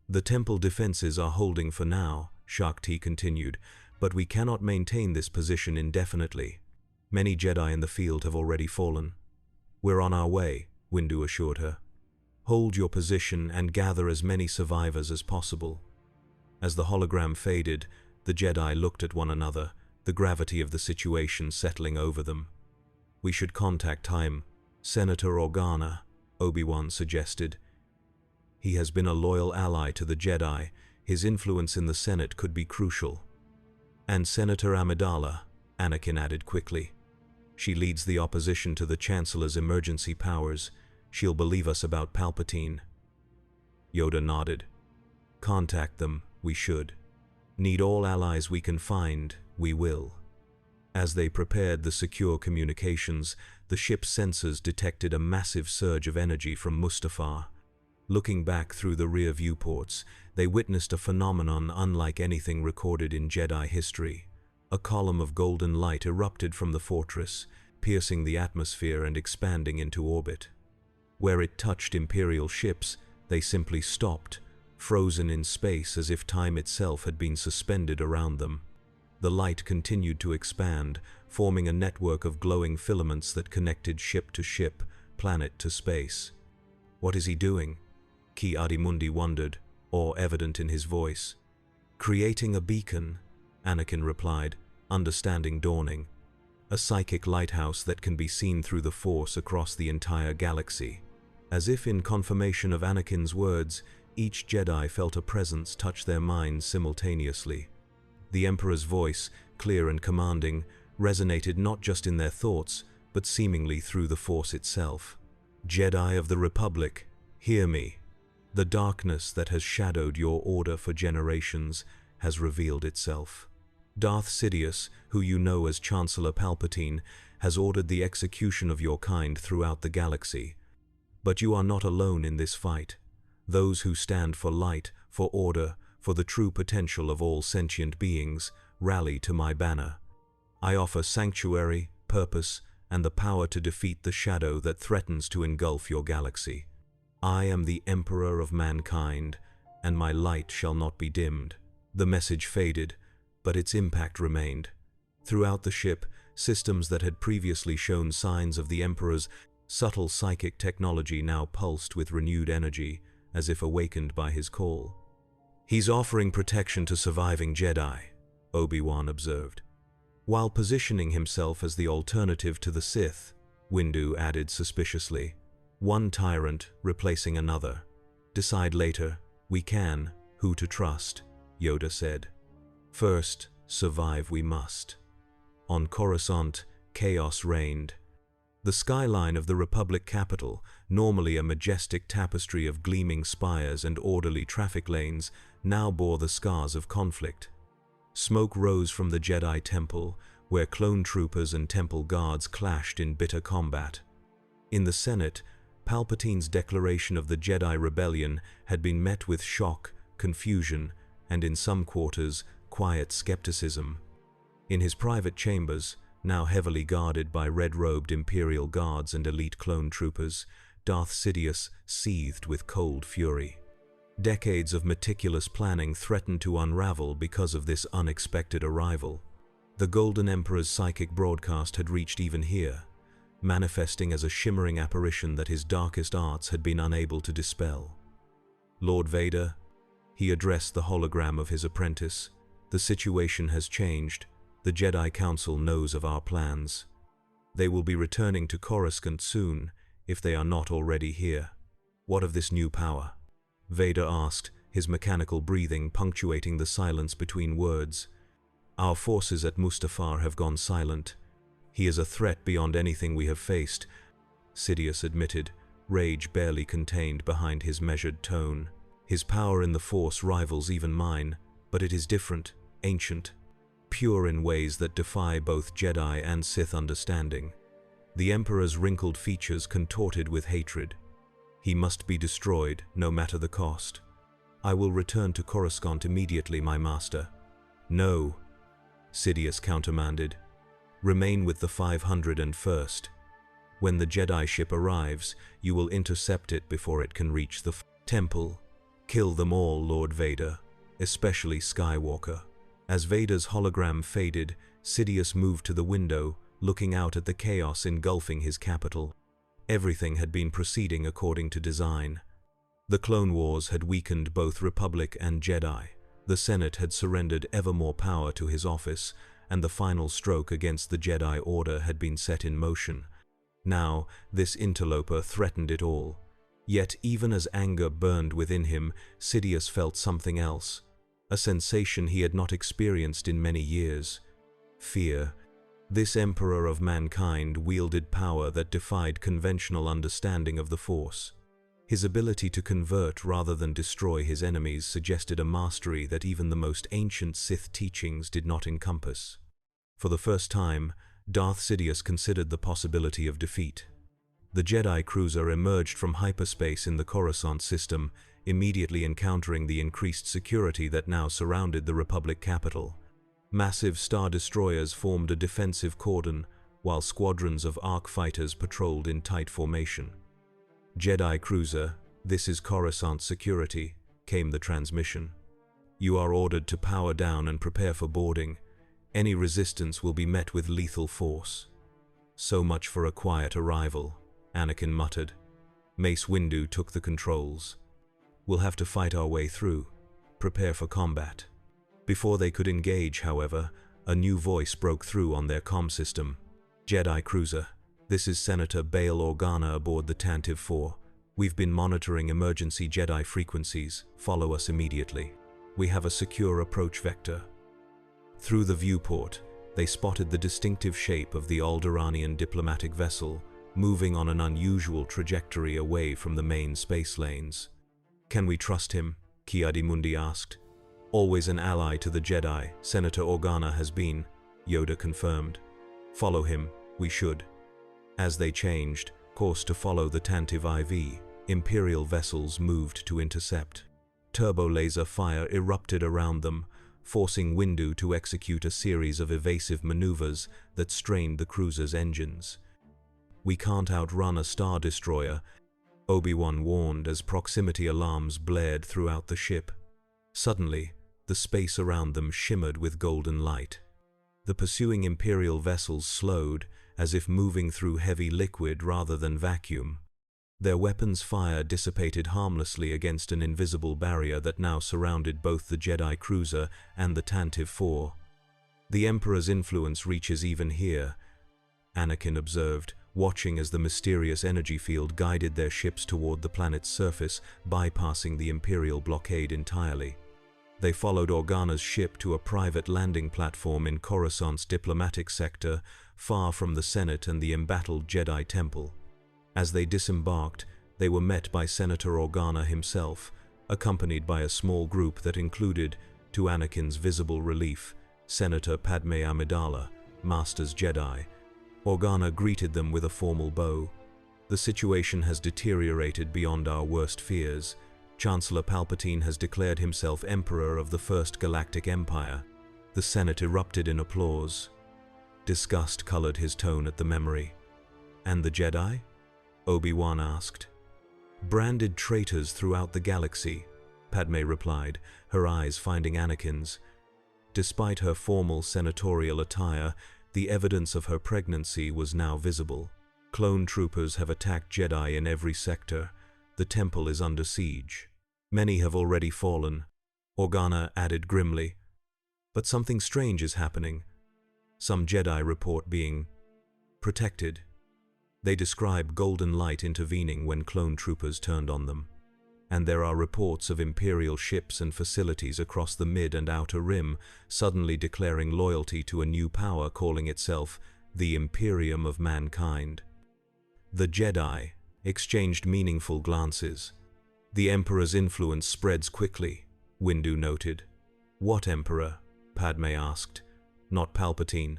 The temple defenses are holding for now, Shak Ti continued, but we cannot maintain this position indefinitely. Many Jedi in the field have already fallen. We're on our way, Windu assured her. Hold your position and gather as many survivors as possible. As the hologram faded, the Jedi looked at one another, the gravity of the situation settling over them. We should contact him, Senator Organa, Obi-Wan suggested. He has been a loyal ally to the Jedi. His influence in the Senate could be crucial. And Senator Amidala, Anakin added quickly. She leads the opposition to the Chancellor's emergency powers. She'll believe us about Palpatine. Yoda nodded. Contact them, we should. Need all allies we can find, we will. As they prepared the secure communications, the ship's sensors detected a massive surge of energy from Mustafar. Looking back through the rear viewports, they witnessed a phenomenon unlike anything recorded in Jedi history. A column of golden light erupted from the fortress, piercing the atmosphere and expanding into orbit. Where it touched Imperial ships, they simply stopped, frozen in space as if time itself had been suspended around them. The light continued to expand, forming a network of glowing filaments that connected ship to ship, planet to space. What is he doing? Ki-Adi-Mundi wondered, awe evident in his voice. Creating a beacon, Anakin replied, understanding dawning. A psychic lighthouse that can be seen through the Force across the entire galaxy. As if in confirmation of Anakin's words, each Jedi felt a presence touch their minds simultaneously. The Emperor's voice, clear and commanding, resonated not just in their thoughts, but seemingly through the Force itself. Jedi of the Republic, hear me. The darkness that has shadowed your order for generations has revealed itself. Darth Sidious, who you know as Chancellor Palpatine, has ordered the execution of your kind throughout the galaxy. But you are not alone in this fight. Those who stand for light, for order, for the true potential of all sentient beings, rally to my banner. I offer sanctuary, purpose, and the power to defeat the shadow that threatens to engulf your galaxy. I am the Emperor of mankind, and my light shall not be dimmed. The message faded, but its impact remained. Throughout the ship, systems that had previously shown signs of the Emperor's subtle psychic technology now pulsed with renewed energy, as if awakened by his call. "He's offering protection to surviving Jedi," Obi-Wan observed. While positioning himself as the alternative to the Sith, Windu added suspiciously, "One tyrant replacing another. Decide later. We can, who to trust," Yoda said. "First, survive we must." On Coruscant, chaos reigned. The skyline of the Republic capital, normally a majestic tapestry of gleaming spires and orderly traffic lanes, now bore the scars of conflict. Smoke rose from the Jedi Temple, where clone troopers and temple guards clashed in bitter combat. In the Senate, Palpatine's declaration of the Jedi Rebellion had been met with shock, confusion, and in some quarters, quiet skepticism. In his private chambers, now heavily guarded by red-robed Imperial guards and elite clone troopers, Darth Sidious seethed with cold fury. Decades of meticulous planning threatened to unravel because of this unexpected arrival. The Golden Emperor's psychic broadcast had reached even here, manifesting as a shimmering apparition that his darkest arts had been unable to dispel. "Lord Vader," he addressed the hologram of his apprentice, "the situation has changed. The Jedi Council knows of our plans. They will be returning to Coruscant soon, if they are not already here." "What of this new power?" Vader asked, his mechanical breathing punctuating the silence between words. "Our forces at Mustafar have gone silent. He is a threat beyond anything we have faced," Sidious admitted, rage barely contained behind his measured tone. "His power in the Force rivals even mine, but it is different, ancient, pure in ways that defy both Jedi and Sith understanding." The Emperor's wrinkled features contorted with hatred. "He must be destroyed, no matter the cost." "I will return to Coruscant immediately, my master." "No," Sidious countermanded. "Remain with the 501st. When the Jedi ship arrives, you will intercept it before it can reach the temple. Kill them all, Lord Vader, especially Skywalker." As Vader's hologram faded, Sidious moved to the window, looking out at the chaos engulfing his capital. Everything had been proceeding according to design. The Clone Wars had weakened both Republic and Jedi. The Senate had surrendered ever more power to his office, and the final stroke against the Jedi Order had been set in motion. Now, this interloper threatened it all. Yet, even as anger burned within him, Sidious felt something else. A sensation he had not experienced in many years. Fear. This Emperor of mankind wielded power that defied conventional understanding of the Force. His ability to convert rather than destroy his enemies suggested a mastery that even the most ancient Sith teachings did not encompass. For the first time, Darth Sidious considered the possibility of defeat. The Jedi cruiser emerged from hyperspace in the Coruscant system, immediately encountering the increased security that now surrounded the Republic capital. Massive Star Destroyers formed a defensive cordon, while squadrons of Arc fighters patrolled in tight formation. "Jedi cruiser, this is Coruscant security," came the transmission. "You are ordered to power down and prepare for boarding. Any resistance will be met with lethal force." "So much for a quiet arrival," Anakin muttered. Mace Windu took the controls. "We'll have to fight our way through. Prepare for combat." Before they could engage, however, a new voice broke through on their comm system. "Jedi cruiser, this is Senator Bail Organa aboard the Tantive 4. We've been monitoring emergency Jedi frequencies. Follow us immediately. We have a secure approach vector." Through the viewport, they spotted the distinctive shape of the Alderaanian diplomatic vessel, moving on an unusual trajectory away from the main space lanes. "Can we trust him?" Ki-Adi-Mundi asked. "Always an ally to the Jedi, Senator Organa has been," Yoda confirmed. "Follow him, we should." As they changed course to follow the Tantive IV, Imperial vessels moved to intercept. Turbo laser fire erupted around them, forcing Windu to execute a series of evasive maneuvers that strained the cruiser's engines. "We can't outrun a Star Destroyer," Obi-Wan warned as proximity alarms blared throughout the ship. Suddenly, the space around them shimmered with golden light. The pursuing Imperial vessels slowed, as if moving through heavy liquid rather than vacuum. Their weapons' fire dissipated harmlessly against an invisible barrier that now surrounded both the Jedi cruiser and the Tantive 4. "The Emperor's influence reaches even here," Anakin observed, watching as the mysterious energy field guided their ships toward the planet's surface, bypassing the Imperial blockade entirely. They followed Organa's ship to a private landing platform in Coruscant's diplomatic sector, far from the Senate and the embattled Jedi Temple. As they disembarked, they were met by Senator Organa himself, accompanied by a small group that included, to Anakin's visible relief, Senator Padme Amidala, Master's Jedi. Organa greeted them with a formal bow. "The situation has deteriorated beyond our worst fears. Chancellor Palpatine has declared himself Emperor of the First Galactic Empire." The Senate erupted in applause. Disgust colored his tone at the memory. "And the Jedi?" Obi-Wan asked. "Branded traitors throughout the galaxy," Padme replied, her eyes finding Anakin's. Despite her formal senatorial attire, the evidence of her pregnancy was now visible. "Clone troopers have attacked Jedi in every sector. The temple is under siege. Many have already fallen," Organa added grimly. "But something strange is happening. Some Jedi report being protected. They describe golden light intervening when clone troopers turned on them. And there are reports of Imperial ships and facilities across the Mid and Outer Rim suddenly declaring loyalty to a new power calling itself the Imperium of Mankind." The Jedi exchanged meaningful glances. "The Emperor's influence spreads quickly," Windu noted. "What Emperor?" Padme asked. "Not Palpatine."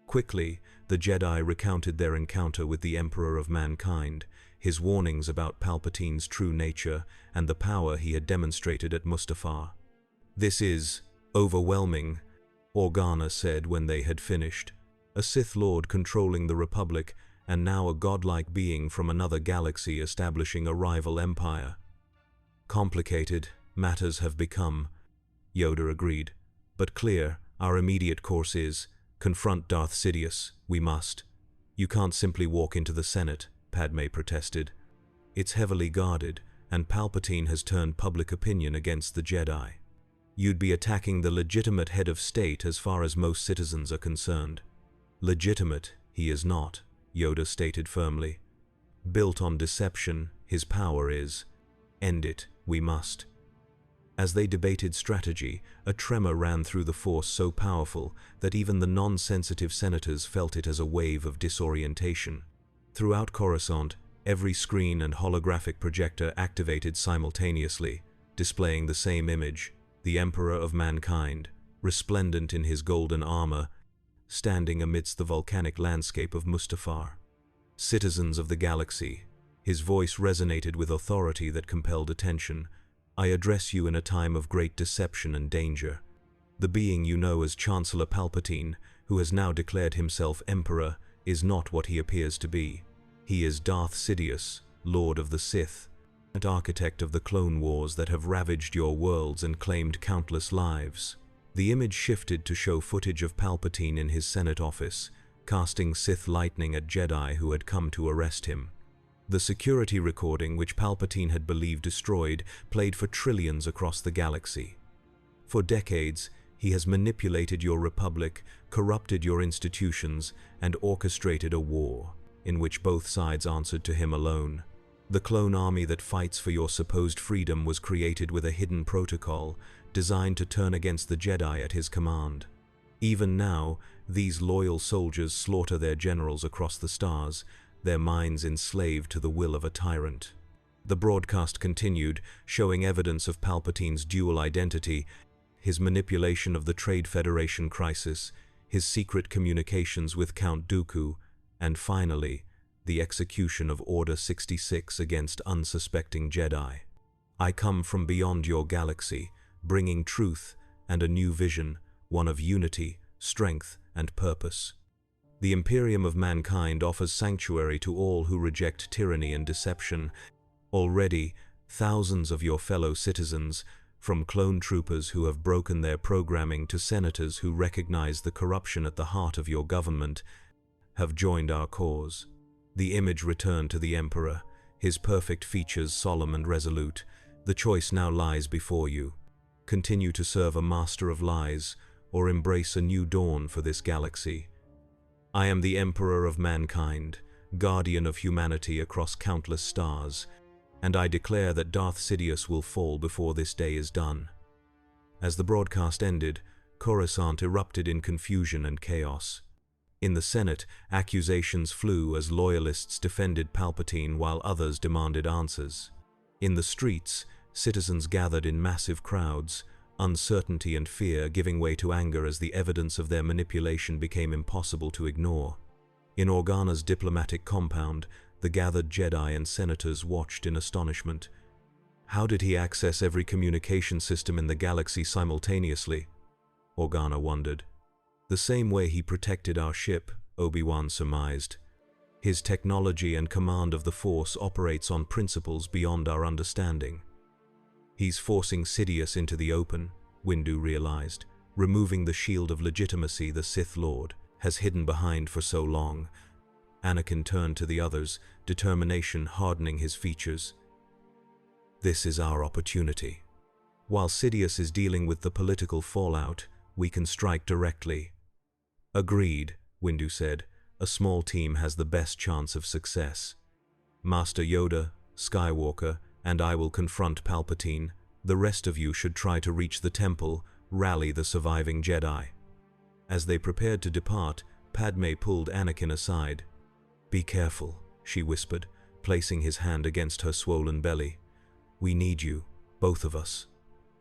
Quickly, the Jedi recounted their encounter with the Emperor of Mankind, his warnings about Palpatine's true nature, and the power he had demonstrated at Mustafar. "This is overwhelming," Organa said when they had finished. "A Sith Lord controlling the Republic, and now a godlike being from another galaxy establishing a rival empire." "Complicated matters have become," Yoda agreed. "But clear, our immediate course is confront Darth Sidious. We must." "You can't simply walk into the Senate," Padme protested. "It's heavily guarded, and Palpatine has turned public opinion against the Jedi. You'd be attacking the legitimate head of state as far as most citizens are concerned." "Legitimate, he is not," Yoda stated firmly. "Built on deception, his power is. End it, we must." As they debated strategy, a tremor ran through the Force so powerful that even the non-sensitive senators felt it as a wave of disorientation. Throughout Coruscant, every screen and holographic projector activated simultaneously, displaying the same image, the Emperor of Mankind, resplendent in his golden armor, standing amidst the volcanic landscape of Mustafar. "Citizens of the galaxy," his voice resonated with authority that compelled attention, "I address you in a time of great deception and danger. The being you know as Chancellor Palpatine, who has now declared himself Emperor, is not what he appears to be. He is Darth Sidious, Lord of the Sith, and architect of the clone wars that have ravaged your worlds and claimed countless lives." The image shifted to show footage of Palpatine in his Senate office, casting Sith lightning at Jedi who had come to arrest him. The security recording, which Palpatine had believed destroyed, played for trillions across the galaxy. "For decades, he has manipulated your republic, corrupted your institutions, and orchestrated a war, in which both sides answered to him alone. The clone army that fights for your supposed freedom was created with a hidden protocol, designed to turn against the Jedi at his command. Even now, these loyal soldiers slaughter their generals across the stars, their minds enslaved to the will of a tyrant." The broadcast continued, showing evidence of Palpatine's dual identity, his manipulation of the Trade Federation crisis, his secret communications with Count Dooku, and finally, the execution of Order 66 against unsuspecting Jedi. "I come from beyond your galaxy, bringing truth and a new vision, one of unity, strength, and purpose. The Imperium of Mankind offers sanctuary to all who reject tyranny and deception. Already, thousands of your fellow citizens, from clone troopers who have broken their programming to senators who recognize the corruption at the heart of your government, have joined our cause. The image returned to the Emperor, his perfect features solemn and resolute. The choice now lies before you. Continue to serve a master of lies, or embrace a new dawn for this galaxy. I am the Emperor of mankind, guardian of humanity across countless stars, and I declare that Darth Sidious will fall before this day is done. As the broadcast ended, Coruscant erupted in confusion and chaos. In the Senate, accusations flew as loyalists defended Palpatine while others demanded answers. In the streets, citizens gathered in massive crowds, uncertainty and fear giving way to anger as the evidence of their manipulation became impossible to ignore. In Organa's diplomatic compound, the gathered Jedi and senators watched in astonishment. How did he access every communication system in the galaxy simultaneously? Organa wondered. The same way he protected our ship, Obi-Wan surmised. His technology and command of the Force operates on principles beyond our understanding. He's forcing Sidious into the open, Windu realized, removing the shield of legitimacy the Sith Lord has hidden behind for so long. Anakin turned to the others, determination hardening his features. This is our opportunity. While Sidious is dealing with the political fallout, we can strike directly. Agreed, Windu said. A small team has the best chance of success. Master Yoda, Skywalker, and I will confront Palpatine. The rest of you should try to reach the temple, rally the surviving Jedi. As they prepared to depart, Padme pulled Anakin aside. Be careful, she whispered, placing his hand against her swollen belly. We need you, both of us.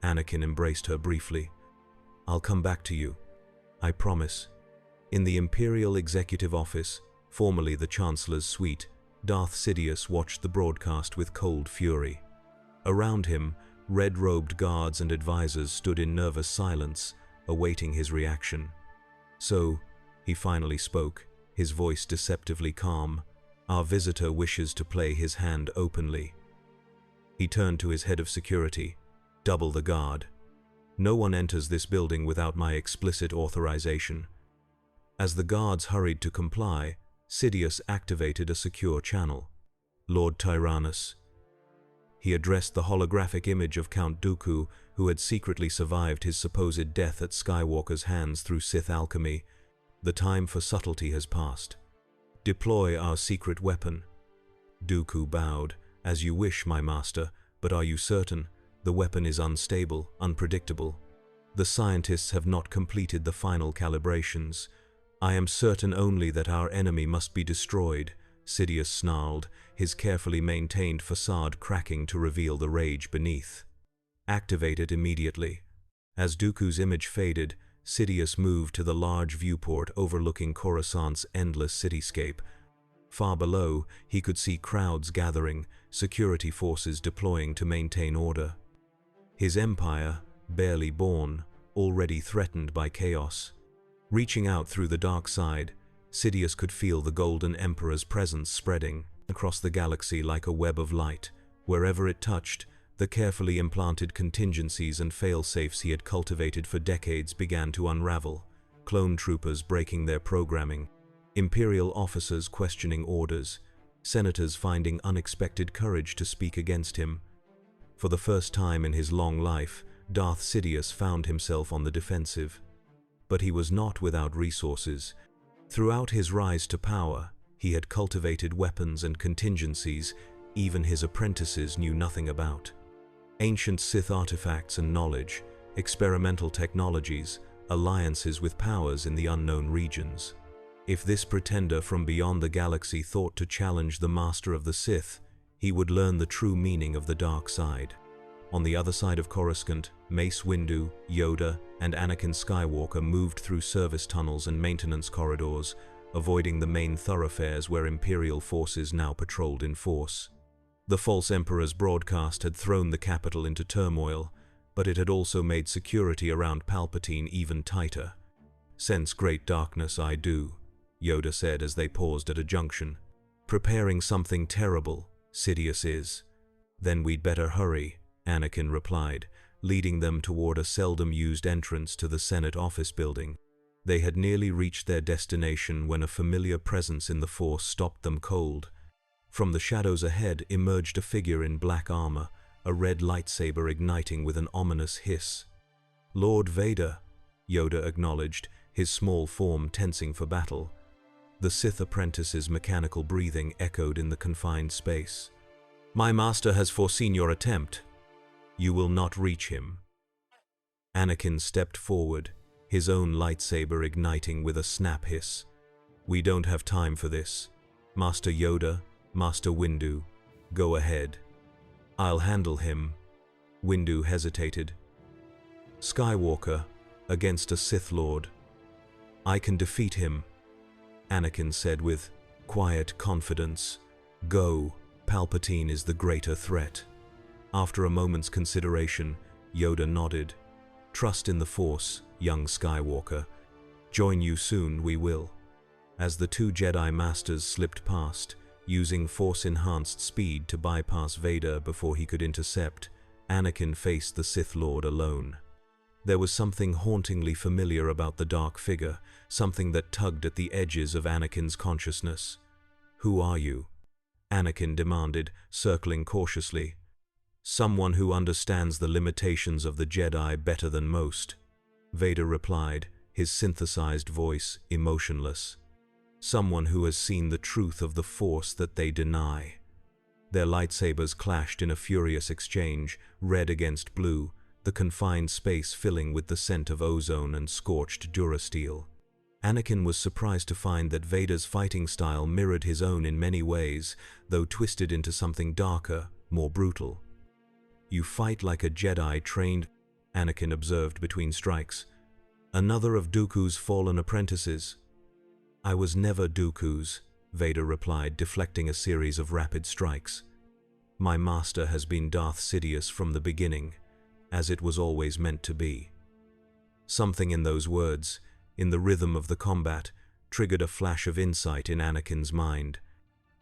Anakin embraced her briefly. I'll come back to you. I promise. In the Imperial Executive Office, formerly the Chancellor's suite, Darth Sidious watched the broadcast with cold fury. Around him, red-robed guards and advisors stood in nervous silence, awaiting his reaction. So, he finally spoke, his voice deceptively calm. Our visitor wishes to play his hand openly. He turned to his head of security. Double the guard. No one enters this building without my explicit authorization. As the guards hurried to comply, Sidious activated a secure channel. Lord Tyrannus. He addressed the holographic image of Count Dooku, who had secretly survived his supposed death at Skywalker's hands through Sith alchemy. The time for subtlety has passed. Deploy our secret weapon. Dooku bowed. As you wish, my master, but are you certain? The weapon is unstable, unpredictable. The scientists have not completed the final calibrations. I am certain only that our enemy must be destroyed, Sidious snarled, his carefully maintained facade cracking to reveal the rage beneath. Activate it immediately. As Dooku's image faded, Sidious moved to the large viewport overlooking Coruscant's endless cityscape. Far below, he could see crowds gathering, security forces deploying to maintain order. His empire, barely born, already threatened by chaos. Reaching out through the dark side, Sidious could feel the Golden Emperor's presence spreading across the galaxy like a web of light. Wherever it touched, the carefully implanted contingencies and fail-safes he had cultivated for decades began to unravel, clone troopers breaking their programming, Imperial officers questioning orders, senators finding unexpected courage to speak against him. For the first time in his long life, Darth Sidious found himself on the defensive. But he was not without resources. Throughout his rise to power, he had cultivated weapons and contingencies even his apprentices knew nothing about. Ancient Sith artifacts and knowledge, experimental technologies, alliances with powers in the unknown regions. If this pretender from beyond the galaxy thought to challenge the master of the Sith, he would learn the true meaning of the dark side. On the other side of Coruscant, Mace Windu, Yoda, and Anakin Skywalker moved through service tunnels and maintenance corridors, avoiding the main thoroughfares where Imperial forces now patrolled in force. The false Emperor's broadcast had thrown the capital into turmoil, but it had also made security around Palpatine even tighter. "Sense great darkness, I do," Yoda said as they paused at a junction. "Preparing something terrible, Sidious is." "Then we'd better hurry," Anakin replied, leading them toward a seldom-used entrance to the Senate office building. They had nearly reached their destination when a familiar presence in the Force stopped them cold. From the shadows ahead emerged a figure in black armor, a red lightsaber igniting with an ominous hiss. "Lord Vader," Yoda acknowledged, his small form tensing for battle. The Sith apprentice's mechanical breathing echoed in the confined space. "My master has foreseen your attempt. You will not reach him." Anakin stepped forward, his own lightsaber igniting with a snap hiss. "We don't have time for this. Master Yoda, Master Windu, go ahead." "I'll handle him." Windu hesitated. "Skywalker, against a Sith Lord." "I can defeat him," Anakin said with quiet confidence. "Go, Palpatine is the greater threat." After a moment's consideration, Yoda nodded. "Trust in the Force, young Skywalker. Join you soon, we will." As the two Jedi Masters slipped past, using Force-enhanced speed to bypass Vader before he could intercept, Anakin faced the Sith Lord alone. There was something hauntingly familiar about the dark figure, something that tugged at the edges of Anakin's consciousness. "Who are you?" Anakin demanded, circling cautiously. "Someone who understands the limitations of the Jedi better than most," Vader replied, his synthesized voice emotionless. "Someone who has seen the truth of the Force that they deny." Their lightsabers clashed in a furious exchange, red against blue, the confined space filling with the scent of ozone and scorched durasteel. Anakin was surprised to find that Vader's fighting style mirrored his own in many ways, though twisted into something darker, more brutal. "You fight like a Jedi trained," Anakin observed between strikes. "Another of Dooku's fallen apprentices." "I was never Dooku's," Vader replied, deflecting a series of rapid strikes. "My master has been Darth Sidious from the beginning, as it was always meant to be." Something in those words, in the rhythm of the combat, triggered a flash of insight in Anakin's mind.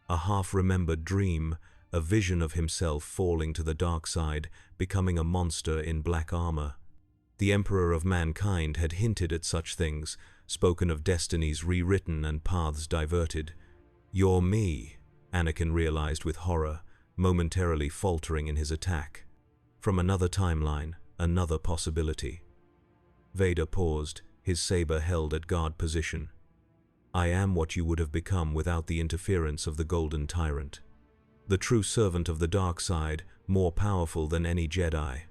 A half-remembered dream, a vision of himself falling to the dark side, becoming a monster in black armor. The Emperor of Mankind had hinted at such things, spoken of destinies rewritten and paths diverted. "You're me," Anakin realized with horror, momentarily faltering in his attack. From another timeline, another possibility. Vader paused, his saber held at guard position. "I am what you would have become without the interference of the Golden Tyrant. The true servant of the dark side, more powerful than any Jedi."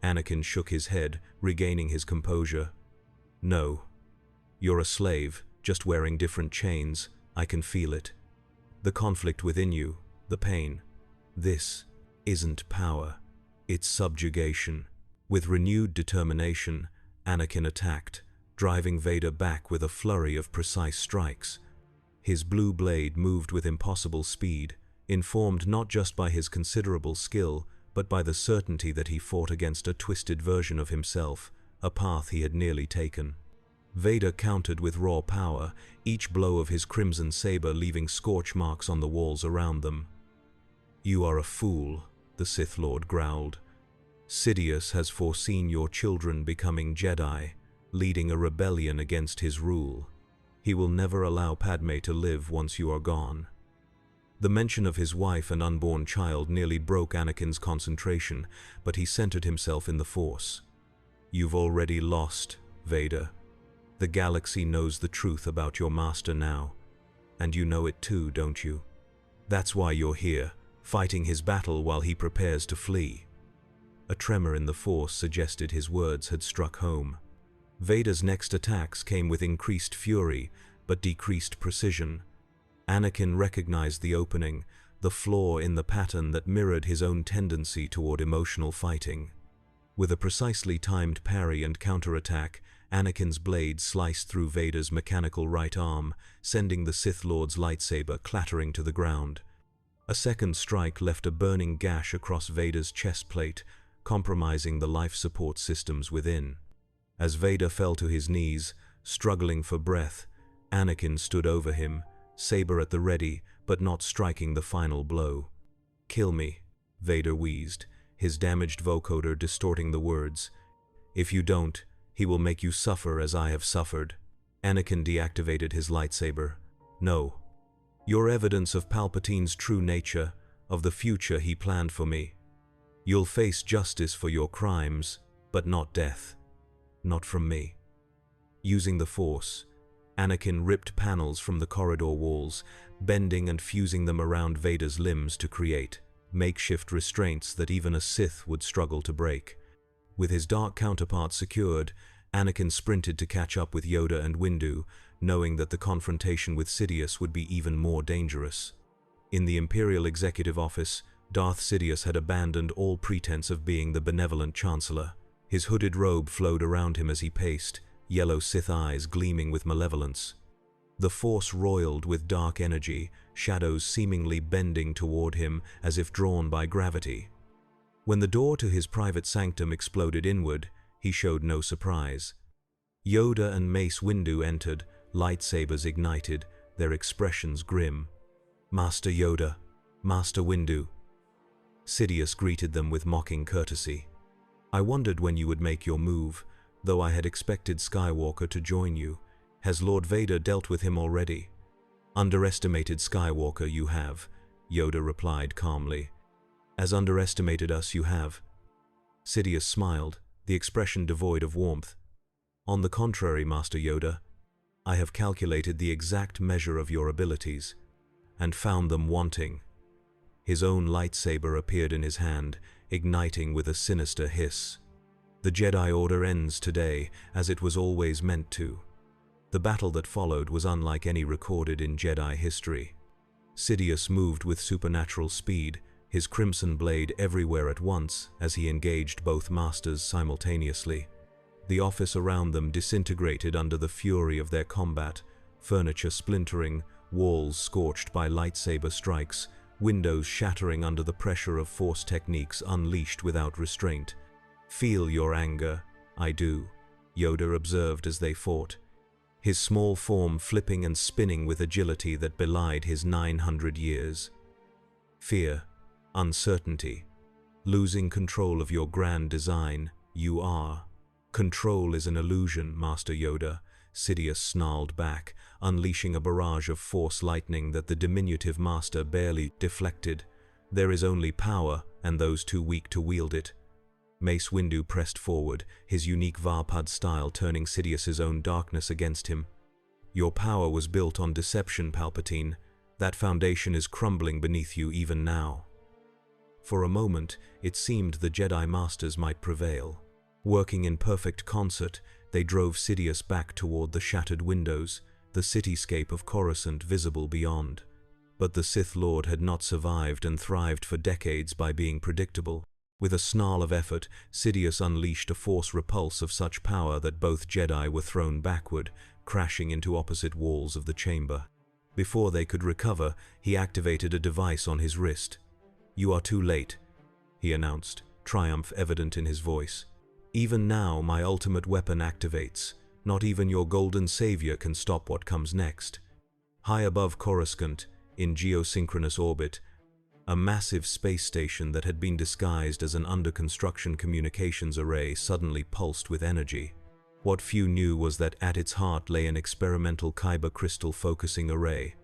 Anakin shook his head, regaining his composure. "No. You're a slave, just wearing different chains. I can feel it. The conflict within you, the pain. This isn't power. It's subjugation." With renewed determination, Anakin attacked, driving Vader back with a flurry of precise strikes. His blue blade moved with impossible speed, informed not just by his considerable skill, but by the certainty that he fought against a twisted version of himself, a path he had nearly taken. Vader countered with raw power, each blow of his crimson saber leaving scorch marks on the walls around them. "You are a fool," the Sith Lord growled. "Sidious has foreseen your children becoming Jedi, leading a rebellion against his rule. He will never allow Padme to live once you are gone." The mention of his wife and unborn child nearly broke Anakin's concentration, but he centered himself in the Force. "You've already lost, Vader. The galaxy knows the truth about your master now, and you know it too, don't you? That's why you're here, fighting his battle while he prepares to flee." A tremor in the Force suggested his words had struck home. Vader's next attacks came with increased fury, but decreased precision. Anakin recognized the opening, the flaw in the pattern that mirrored his own tendency toward emotional fighting. With a precisely timed parry and counterattack, Anakin's blade sliced through Vader's mechanical right arm, sending the Sith Lord's lightsaber clattering to the ground. A second strike left a burning gash across Vader's chest plate, compromising the life support systems within. As Vader fell to his knees, struggling for breath, Anakin stood over him, saber at the ready, but not striking the final blow. "Kill me," Vader wheezed, his damaged vocoder distorting the words. "If you don't, he will make you suffer as I have suffered." Anakin deactivated his lightsaber. No. You're evidence of Palpatine's true nature, of the future he planned for me. You'll face justice for your crimes, but not death. Not from me. Using the Force, Anakin ripped panels from the corridor walls, bending and fusing them around Vader's limbs to create makeshift restraints that even a Sith would struggle to break. With his dark counterpart secured, Anakin sprinted to catch up with Yoda and Windu, knowing that the confrontation with Sidious would be even more dangerous. In the Imperial Executive Office, Darth Sidious had abandoned all pretense of being the benevolent Chancellor. His hooded robe flowed around him as he paced, yellow Sith eyes gleaming with malevolence. The Force roiled with dark energy, shadows seemingly bending toward him as if drawn by gravity. When the door to his private sanctum exploded inward, he showed no surprise. Yoda and Mace Windu entered, lightsabers ignited, their expressions grim. "Master Yoda, Master Windu." Sidious greeted them with mocking courtesy. "I wondered when you would make your move, though I had expected Skywalker to join you. Has Lord Vader dealt with him already?" "Underestimated Skywalker you have," Yoda replied calmly. "As underestimated us you have." Sidious smiled, the expression devoid of warmth. "On the contrary, Master Yoda, I have calculated the exact measure of your abilities, and found them wanting." His own lightsaber appeared in his hand, igniting with a sinister hiss. "The Jedi Order ends today, as it was always meant to." The battle that followed was unlike any recorded in Jedi history. Sidious moved with supernatural speed, his crimson blade everywhere at once as he engaged both masters simultaneously. The office around them disintegrated under the fury of their combat, furniture splintering, walls scorched by lightsaber strikes, windows shattering under the pressure of Force techniques unleashed without restraint. "Feel your anger." "I do," Yoda observed as they fought, his small form flipping and spinning with agility that belied his 900 years. "Fear, uncertainty, losing control of your grand design, you are." "Control is an illusion, Master Yoda," Sidious snarled back, unleashing a barrage of Force lightning that the diminutive master barely deflected. "There is only power, and those too weak to wield it." Mace Windu pressed forward, his unique Varpad style turning Sidious's own darkness against him. "Your power was built on deception, Palpatine. That foundation is crumbling beneath you even now." For a moment, it seemed the Jedi Masters might prevail. Working in perfect concert, they drove Sidious back toward the shattered windows, the cityscape of Coruscant visible beyond. But the Sith Lord had not survived and thrived for decades by being predictable. With a snarl of effort, Sidious unleashed a Force repulse of such power that both Jedi were thrown backward, crashing into opposite walls of the chamber. Before they could recover, he activated a device on his wrist. "You are too late," he announced, triumph evident in his voice. "Even now, my ultimate weapon activates. Not even your golden savior can stop what comes next." High above Coruscant, in geosynchronous orbit, a massive space station that had been disguised as an under-construction communications array suddenly pulsed with energy. What few knew was that at its heart lay an experimental kyber crystal focusing array,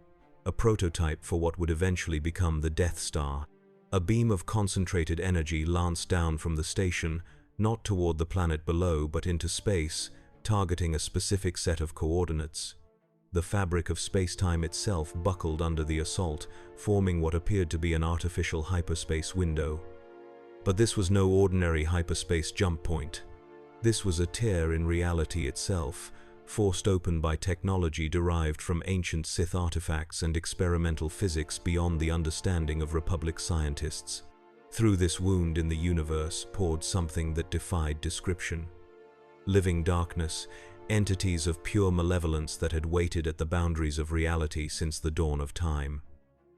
a prototype for what would eventually become the Death Star. A beam of concentrated energy lanced down from the station, not toward the planet below but into space, targeting a specific set of coordinates. The fabric of space-time itself buckled under the assault, forming what appeared to be an artificial hyperspace window. But this was no ordinary hyperspace jump point. This was a tear in reality itself, forced open by technology derived from ancient Sith artifacts and experimental physics beyond the understanding of Republic scientists. Through this wound in the universe poured something that defied description. Living darkness, entities of pure malevolence that had waited at the boundaries of reality since the dawn of time.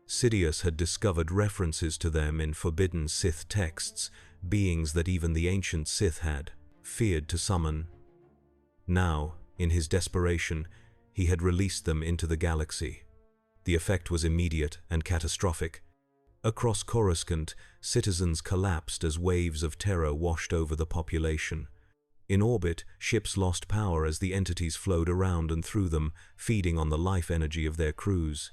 Sidious had discovered references to them in forbidden Sith texts, beings that even the ancient Sith had feared to summon. Now, in his desperation, he had released them into the galaxy. The effect was immediate and catastrophic. Across Coruscant, citizens collapsed as waves of terror washed over the population. In orbit, ships lost power as the entities flowed around and through them, feeding on the life energy of their crews.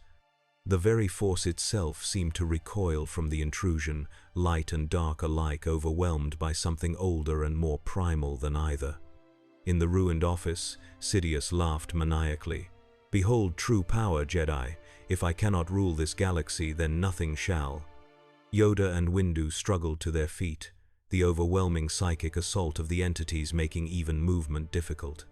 The very force itself seemed to recoil from the intrusion, light and dark alike overwhelmed by something older and more primal than either. In the ruined office, Sidious laughed maniacally. "Behold true power, Jedi. If I cannot rule this galaxy, then nothing shall." Yoda and Windu struggled to their feet, the overwhelming psychic assault of the entities making even movement difficult.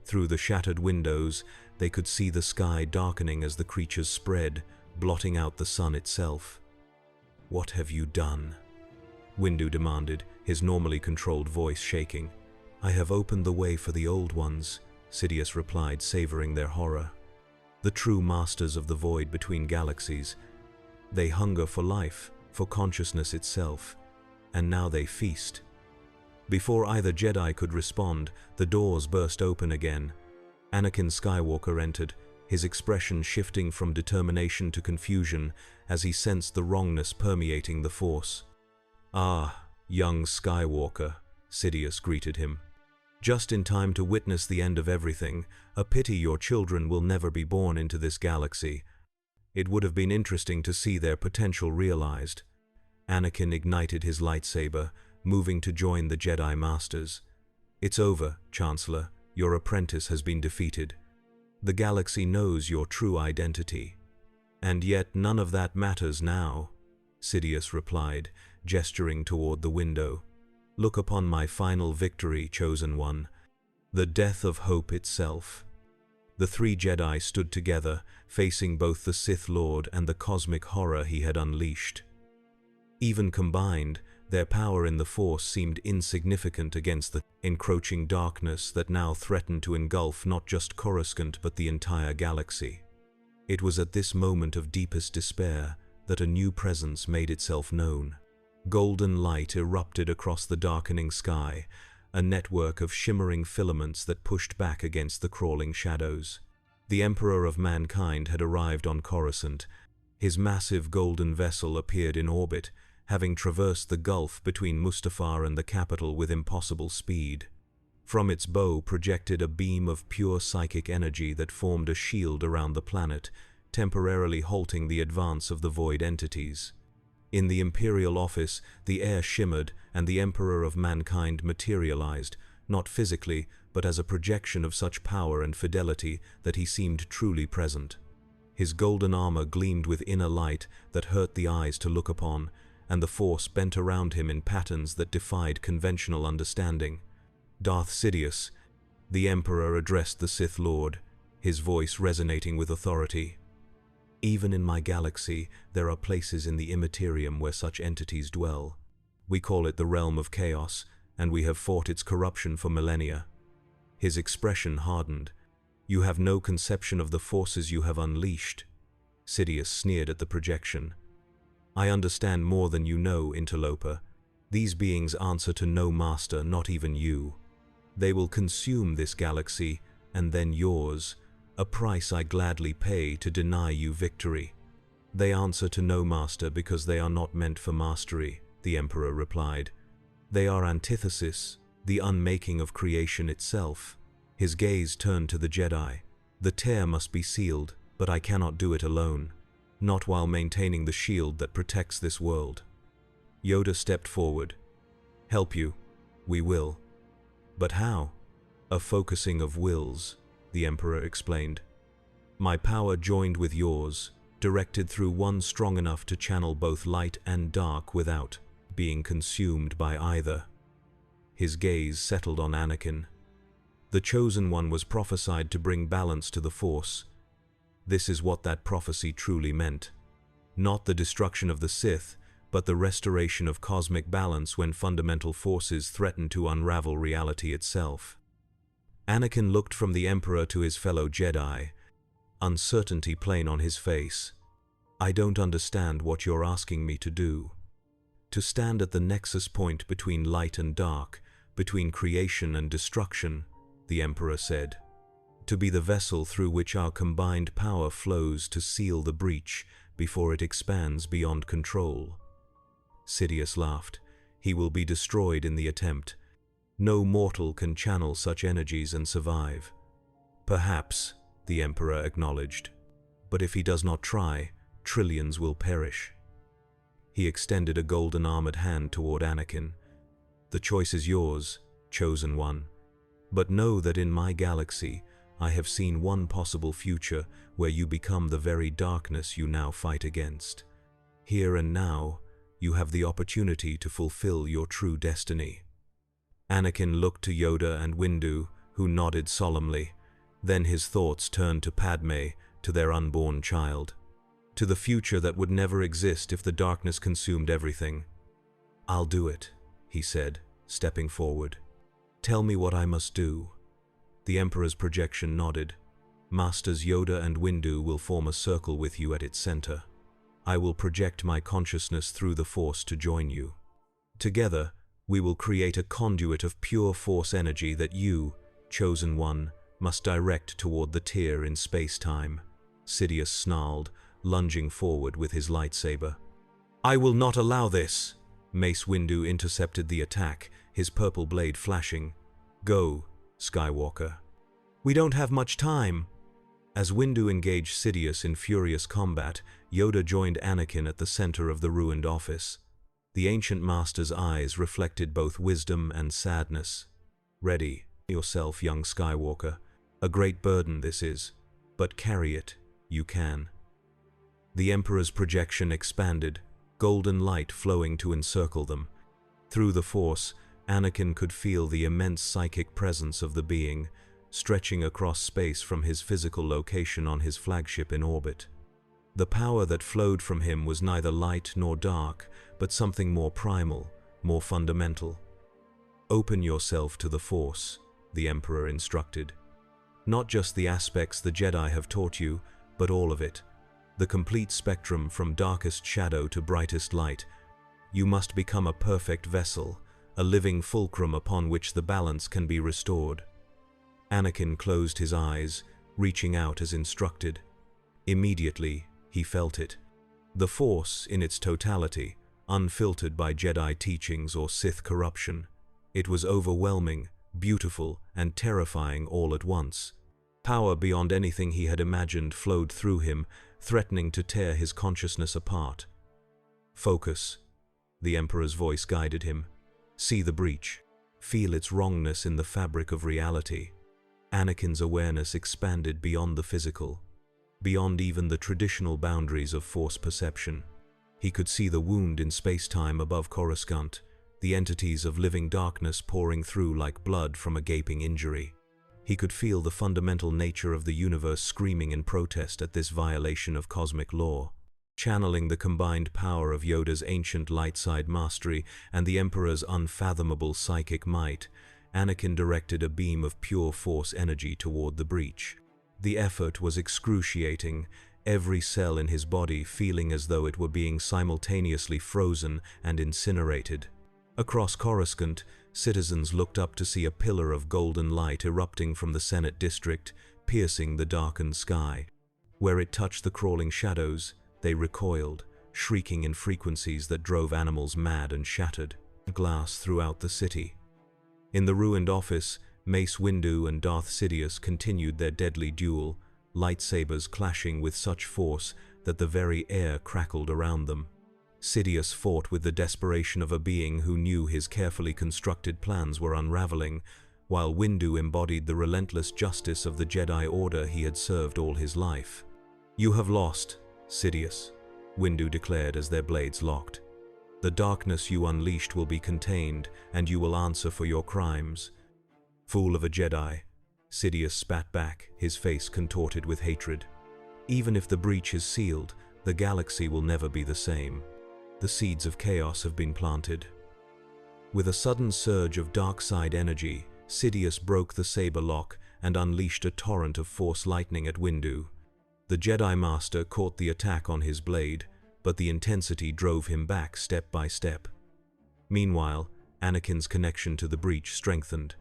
Through the shattered windows, they could see the sky darkening as the creatures spread, blotting out the sun itself. "What have you done?" Windu demanded, his normally controlled voice shaking. "I have opened the way for the old ones," Sidious replied, savoring their horror. "The true masters of the void between galaxies. They hunger for life, for consciousness itself, and now they feast." Before either Jedi could respond, the doors burst open again. Anakin Skywalker entered, his expression shifting from determination to confusion as he sensed the wrongness permeating the Force. "Ah, young Skywalker," Sidious greeted him. "Just in time to witness the end of everything. A pity your children will never be born into this galaxy. It would have been interesting to see their potential realized." Anakin ignited his lightsaber, moving to join the Jedi Masters. "It's over, Chancellor. Your apprentice has been defeated. The galaxy knows your true identity." "And yet none of that matters now," Sidious replied, gesturing toward the window. "Look upon my final victory, Chosen One, the death of hope itself." The three Jedi stood together, facing both the Sith Lord and the cosmic horror he had unleashed. Even combined, their power in the Force seemed insignificant against the encroaching darkness that now threatened to engulf not just Coruscant but the entire galaxy. It was at this moment of deepest despair that a new presence made itself known. Golden light erupted across the darkening sky, a network of shimmering filaments that pushed back against the crawling shadows. The Emperor of Mankind had arrived on Coruscant. His massive golden vessel appeared in orbit, having traversed the gulf between Mustafar and the capital with impossible speed. From its bow projected a beam of pure psychic energy that formed a shield around the planet, temporarily halting the advance of the void entities. In the Imperial office, the air shimmered and the Emperor of Mankind materialized, not physically, but as a projection of such power and fidelity that he seemed truly present. His golden armor gleamed with inner light that hurt the eyes to look upon, and the Force bent around him in patterns that defied conventional understanding. "Darth Sidious," the Emperor addressed the Sith Lord, his voice resonating with authority. "Even in my galaxy, there are places in the immaterium where such entities dwell. We call it the realm of chaos, and we have fought its corruption for millennia." His expression hardened. "You have no conception of the forces you have unleashed." Sidious sneered at the projection. "I understand more than you know, interloper. These beings answer to no master, not even you. They will consume this galaxy, and then yours, a price I gladly pay to deny you victory." "They answer to no master because they are not meant for mastery," the Emperor replied. "They are antithesis, the unmaking of creation itself." His gaze turned to the Jedi. "The tear must be sealed, but I cannot do it alone. Not while maintaining the shield that protects this world." Yoda stepped forward. "Help you. We will." "But how?" "A focusing of wills," the Emperor explained. "My power joined with yours, directed through one strong enough to channel both light and dark without being consumed by either." His gaze settled on Anakin. The Chosen One was prophesied to bring balance to the Force. This is what that prophecy truly meant. Not the destruction of the Sith, but the restoration of cosmic balance when fundamental forces threaten to unravel reality itself. Anakin looked from the Emperor to his fellow Jedi, uncertainty plain on his face. "I don't understand what you're asking me to do." "To stand at the nexus point between light and dark, between creation and destruction," the Emperor said. "To be the vessel through which our combined power flows to seal the breach before it expands beyond control." Sidious laughed. "He will be destroyed in the attempt." No mortal can channel such energies and survive. Perhaps, the Emperor acknowledged, but if he does not try, trillions will perish. He extended a golden armored hand toward Anakin. The choice is yours, chosen one. But know that in my galaxy, I have seen one possible future where you become the very darkness you now fight against. Here and now, you have the opportunity to fulfill your true destiny. Anakin looked to Yoda and Windu, who nodded solemnly. Then his thoughts turned to Padme, to their unborn child. To the future that would never exist if the darkness consumed everything. "I'll do it," he said, stepping forward. "Tell me what I must do." The Emperor's projection nodded. "Masters Yoda and Windu will form a circle with you at its center. I will project my consciousness through the Force to join you. Together, we will create a conduit of pure Force energy that you, chosen one, must direct toward the tier in space-time." Sidious snarled, lunging forward with his lightsaber. "I will not allow this!" Mace Windu intercepted the attack, his purple blade flashing. "Go, Skywalker. We don't have much time." As Windu engaged Sidious in furious combat, Yoda joined Anakin at the center of the ruined office. The ancient master's eyes reflected both wisdom and sadness. "Ready yourself, young Skywalker. A great burden this is, but carry it, you can." The Emperor's projection expanded, golden light flowing to encircle them. Through the Force, Anakin could feel the immense psychic presence of the being, stretching across space from his physical location on his flagship in orbit. The power that flowed from him was neither light nor dark, but something more primal, more fundamental. "Open yourself to the Force," the Emperor instructed. "Not just the aspects the Jedi have taught you, but all of it. The complete spectrum from darkest shadow to brightest light. You must become a perfect vessel, a living fulcrum upon which the balance can be restored." Anakin closed his eyes, reaching out as instructed. Immediately, he felt it. The Force in its totality, unfiltered by Jedi teachings or Sith corruption. It was overwhelming, beautiful, and terrifying all at once. Power beyond anything he had imagined flowed through him, threatening to tear his consciousness apart. "Focus," the Emperor's voice guided him. "See the breach. Feel its wrongness in the fabric of reality." Anakin's awareness expanded beyond the physical, beyond even the traditional boundaries of Force perception. He could see the wound in space-time above Coruscant, the entities of living darkness pouring through like blood from a gaping injury. He could feel the fundamental nature of the universe screaming in protest at this violation of cosmic law. Channeling the combined power of Yoda's ancient light-side mastery and the Emperor's unfathomable psychic might, Anakin directed a beam of pure Force energy toward the breach. The effort was excruciating, every cell in his body feeling as though it were being simultaneously frozen and incinerated. Across Coruscant, citizens looked up to see a pillar of golden light erupting from the Senate district, piercing the darkened sky. Where it touched the crawling shadows, they recoiled, shrieking in frequencies that drove animals mad and shattered glass throughout the city. In the ruined office, Mace Windu and Darth Sidious continued their deadly duel, lightsabers clashing with such force that the very air crackled around them. Sidious fought with the desperation of a being who knew his carefully constructed plans were unraveling, while Windu embodied the relentless justice of the Jedi Order he had served all his life. "You have lost, Sidious," Windu declared as their blades locked. "The darkness you unleashed will be contained, and you will answer for your crimes." "Fool of a Jedi," Sidious spat back, his face contorted with hatred. "Even if the breach is sealed, the galaxy will never be the same. The seeds of chaos have been planted." With a sudden surge of dark side energy, Sidious broke the saber lock and unleashed a torrent of Force lightning at Windu. The Jedi Master caught the attack on his blade, but the intensity drove him back step by step. Meanwhile, Anakin's connection to the breach strengthened.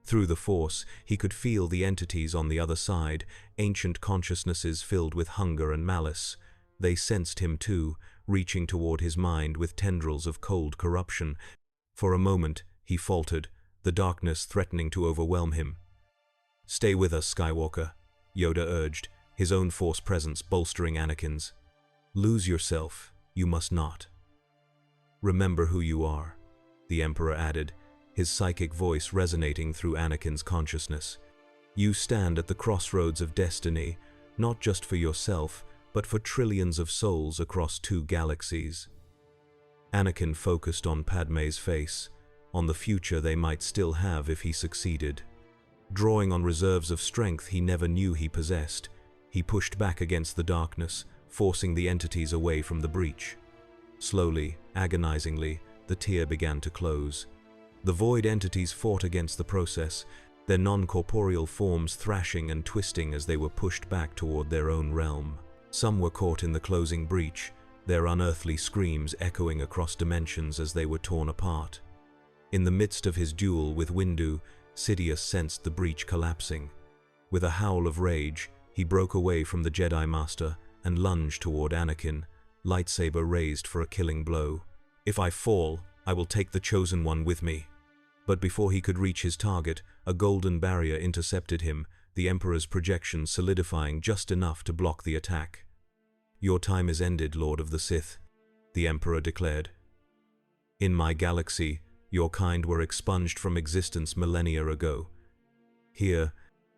Through the Force, he could feel the entities on the other side, ancient consciousnesses filled with hunger and malice. They sensed him too, reaching toward his mind with tendrils of cold corruption. For a moment, he faltered, the darkness threatening to overwhelm him. "Stay with us, Skywalker," Yoda urged, his own Force presence bolstering Anakin's. "Lose yourself, you must not. Remember who you are," the Emperor added, his psychic voice resonating through Anakin's consciousness. "You stand at the crossroads of destiny, not just for yourself, but for trillions of souls across 2 galaxies." Anakin focused on Padmé's face, on the future they might still have if he succeeded. Drawing on reserves of strength he never knew he possessed, he pushed back against the darkness, forcing the entities away from the breach. Slowly, agonizingly, the tear began to close. The void entities fought against the process, their non-corporeal forms thrashing and twisting as they were pushed back toward their own realm. Some were caught in the closing breach, their unearthly screams echoing across dimensions as they were torn apart. In the midst of his duel with Windu, Sidious sensed the breach collapsing. With a howl of rage, he broke away from the Jedi Master and lunged toward Anakin, lightsaber raised for a killing blow. "If I fall, I will take the Chosen One with me." But before he could reach his target, a golden barrier intercepted him, the Emperor's projection solidifying just enough to block the attack. "Your time is ended, Lord of the Sith," the Emperor declared. "In my galaxy, your kind were expunged from existence millennia ago. Here,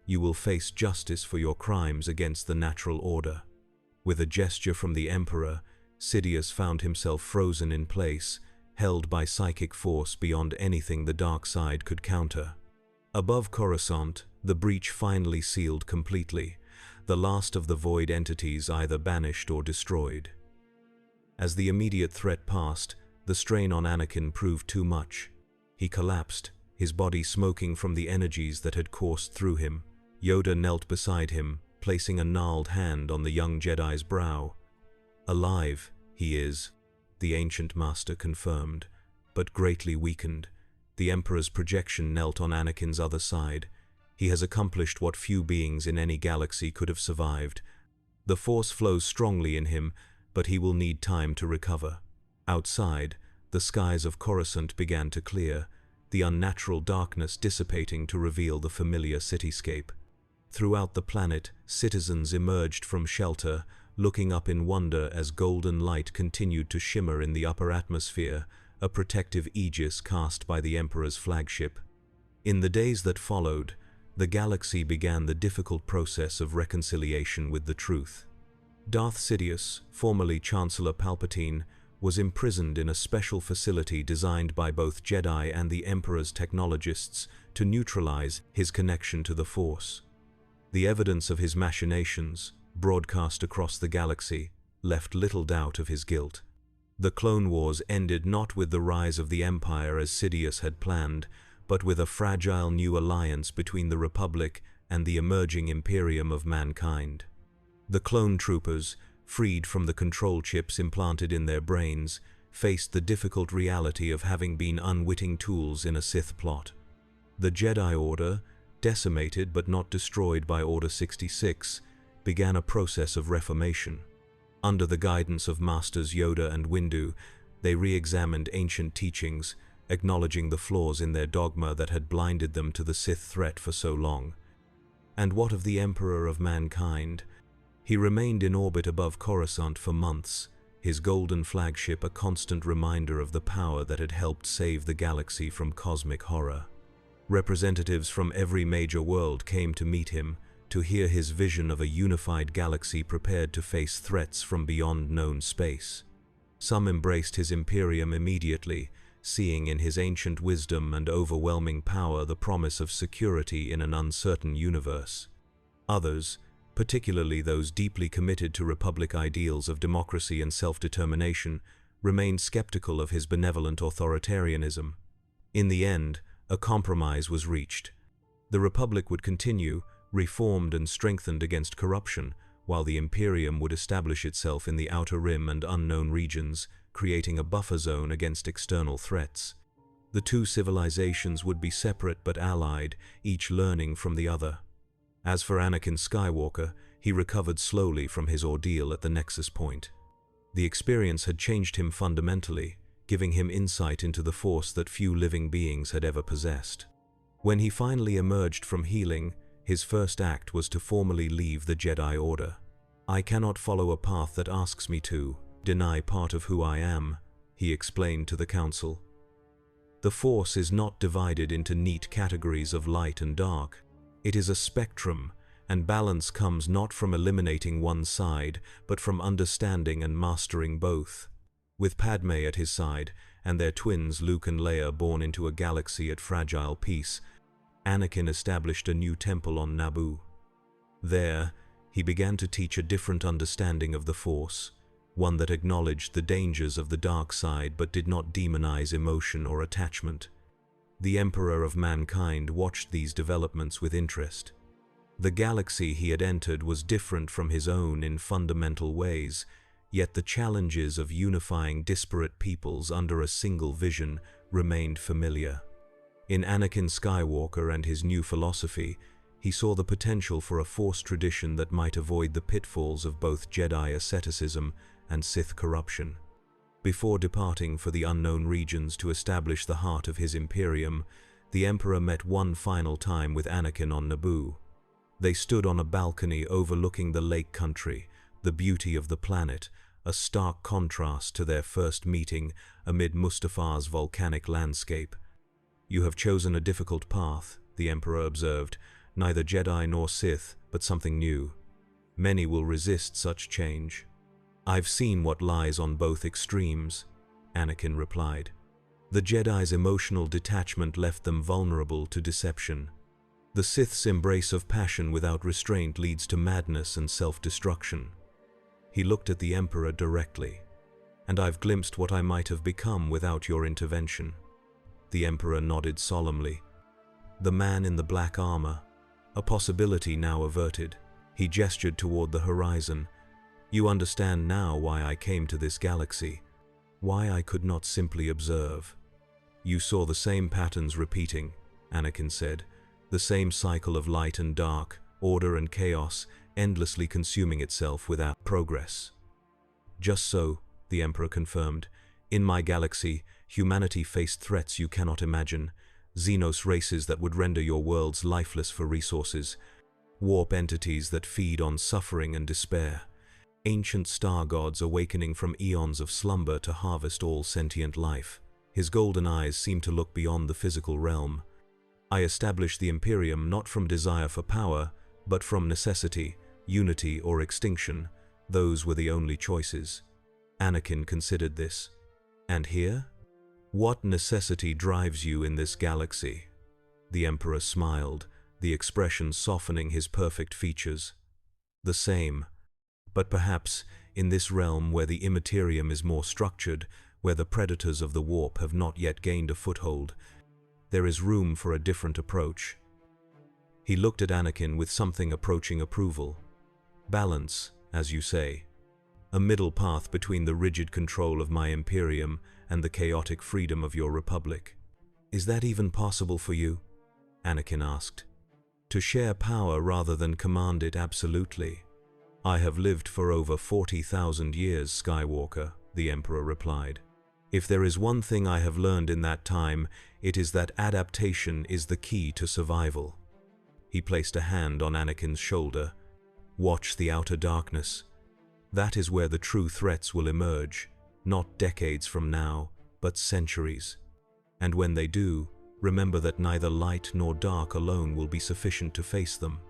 you will face justice for your crimes against the natural order." With a gesture from the Emperor, Sidious found himself frozen in place, held by psychic force beyond anything the dark side could counter. Above Coruscant, the breach finally sealed completely, the last of the void entities either banished or destroyed. As the immediate threat passed, the strain on Anakin proved too much. He collapsed, his body smoking from the energies that had coursed through him. Yoda knelt beside him, placing a gnarled hand on the young Jedi's brow. "Alive, he is," the ancient master confirmed, but greatly weakened. The Emperor's projection knelt on Anakin's other side. "He has accomplished what few beings in any galaxy could have survived. The Force flows strongly in him, but he will need time to recover." Outside, the skies of Coruscant began to clear, the unnatural darkness dissipating to reveal the familiar cityscape. Throughout the planet, citizens emerged from shelter, looking up in wonder as golden light continued to shimmer in the upper atmosphere, a protective aegis cast by the Emperor's flagship. In the days that followed, the galaxy began the difficult process of reconciliation with the truth. Darth Sidious, formerly Chancellor Palpatine, was imprisoned in a special facility designed by both Jedi and the Emperor's technologists to neutralize his connection to the Force. The evidence of his machinations, broadcast across the galaxy, left little doubt of his guilt. The Clone Wars ended not with the rise of the Empire as Sidious had planned, but with a fragile new alliance between the Republic and the emerging Imperium of mankind. The clone troopers, freed from the control chips implanted in their brains, faced the difficult reality of having been unwitting tools in a Sith plot. The Jedi Order, decimated but not destroyed by Order 66, began a process of reformation. Under the guidance of Masters Yoda and Windu, they re-examined ancient teachings, acknowledging the flaws in their dogma that had blinded them to the Sith threat for so long. And what of the Emperor of mankind? He remained in orbit above Coruscant for months, his golden flagship a constant reminder of the power that had helped save the galaxy from cosmic horror. Representatives from every major world came to meet him, to hear his vision of a unified galaxy prepared to face threats from beyond known space. Some embraced his Imperium immediately, seeing in his ancient wisdom and overwhelming power the promise of security in an uncertain universe. Others, particularly those deeply committed to Republic ideals of democracy and self-determination, remained skeptical of his benevolent authoritarianism. In the end, a compromise was reached. The Republic would continue, reformed and strengthened against corruption, while the Imperium would establish itself in the Outer Rim and unknown regions, creating a buffer zone against external threats. The two civilizations would be separate but allied, each learning from the other. As for Anakin Skywalker, he recovered slowly from his ordeal at the Nexus Point. The experience had changed him fundamentally, giving him insight into the Force that few living beings had ever possessed. When he finally emerged from healing, his first act was to formally leave the Jedi Order. "I cannot follow a path that asks me to, deny part of who I am," he explained to the Council. "The Force is not divided into neat categories of light and dark. It is a spectrum, and balance comes not from eliminating one side, but from understanding and mastering both." With Padme at his side, and their twins Luke and Leia born into a galaxy at fragile peace, Anakin established a new temple on Naboo. There, he began to teach a different understanding of the Force, one that acknowledged the dangers of the dark side but did not demonize emotion or attachment. The Emperor of Mankind watched these developments with interest. The galaxy he had entered was different from his own in fundamental ways, yet the challenges of unifying disparate peoples under a single vision remained familiar. In Anakin Skywalker and his new philosophy, he saw the potential for a Force tradition that might avoid the pitfalls of both Jedi asceticism and Sith corruption. Before departing for the unknown regions to establish the heart of his Imperium, the Emperor met one final time with Anakin on Naboo. They stood on a balcony overlooking the lake country, the beauty of the planet, a stark contrast to their first meeting amid Mustafa's volcanic landscape. "You have chosen a difficult path," the Emperor observed, "neither Jedi nor Sith, but something new. Many will resist such change." "I've seen what lies on both extremes," Anakin replied. The Jedi's emotional detachment left them vulnerable to deception. The Sith's embrace of passion without restraint leads to madness and self-destruction. He looked at the Emperor directly. "And I've glimpsed what I might have become without your intervention." The Emperor nodded solemnly. The man in the black armor, a possibility now averted. He gestured toward the horizon. "You understand now why I came to this galaxy, why I could not simply observe." "You saw the same patterns repeating," Anakin said, "the same cycle of light and dark, order and chaos, endlessly consuming itself without progress." "Just so," the Emperor confirmed. "In my galaxy, humanity faced threats you cannot imagine, Xenos races that would render your worlds lifeless for resources, warp entities that feed on suffering and despair, ancient star gods awakening from eons of slumber to harvest all sentient life." His golden eyes seemed to look beyond the physical realm. "I established the Imperium not from desire for power, but from necessity, unity or extinction. Those were the only choices." Anakin considered this. "And here? What necessity drives you in this galaxy?" The Emperor smiled, the expression softening his perfect features. "The same. But perhaps, in this realm where the immaterium is more structured, where the predators of the warp have not yet gained a foothold, there is room for a different approach." He looked at Anakin with something approaching approval. "Balance, as you say. A middle path between the rigid control of my Imperium and the chaotic freedom of your Republic. Is that even possible for you?" Anakin asked. "To share power rather than command it absolutely." "I have lived for over 40,000 years, Skywalker," the Emperor replied. "If there is one thing I have learned in that time, it is that adaptation is the key to survival." He placed a hand on Anakin's shoulder. "Watch the outer darkness. That is where the true threats will emerge, not decades from now, but centuries. And when they do, remember that neither light nor dark alone will be sufficient to face them."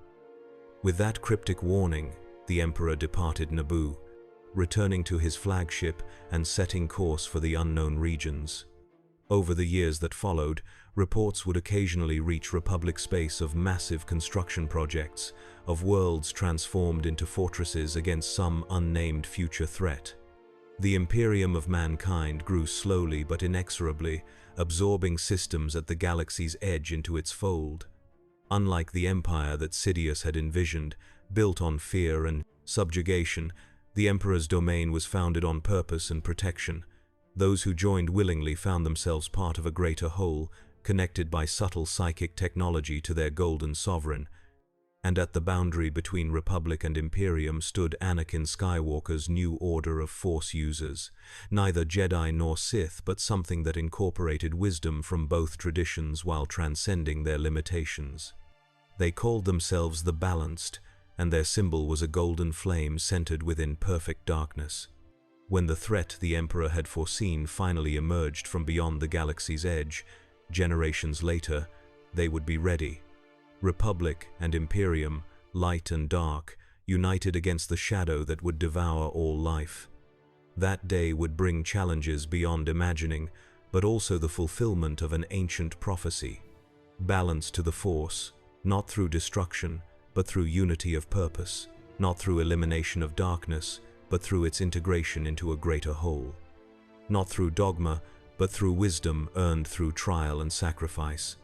With that cryptic warning, the Emperor departed Naboo, returning to his flagship and setting course for the unknown regions. Over the years that followed, reports would occasionally reach Republic space of massive construction projects, of worlds transformed into fortresses against some unnamed future threat. The Imperium of Mankind grew slowly but inexorably, absorbing systems at the galaxy's edge into its fold. Unlike the empire that Sidious had envisioned, built on fear and subjugation, the Emperor's domain was founded on purpose and protection. Those who joined willingly found themselves part of a greater whole, connected by subtle psychic technology to their golden sovereign. And at the boundary between Republic and Imperium stood Anakin Skywalker's new order of Force users, neither Jedi nor Sith, but something that incorporated wisdom from both traditions while transcending their limitations. They called themselves the Balanced, and their symbol was a golden flame centered within perfect darkness. When the threat the Emperor had foreseen finally emerged from beyond the galaxy's edge, generations later, they would be ready. Republic and Imperium, light and dark, united against the shadow that would devour all life. That day would bring challenges beyond imagining, but also the fulfillment of an ancient prophecy. Balance to the Force, not through destruction, but through unity of purpose, not through elimination of darkness, but through its integration into a greater whole. Not through dogma, but through wisdom earned through trial and sacrifice.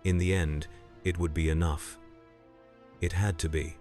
In the end, it would be enough. It had to be.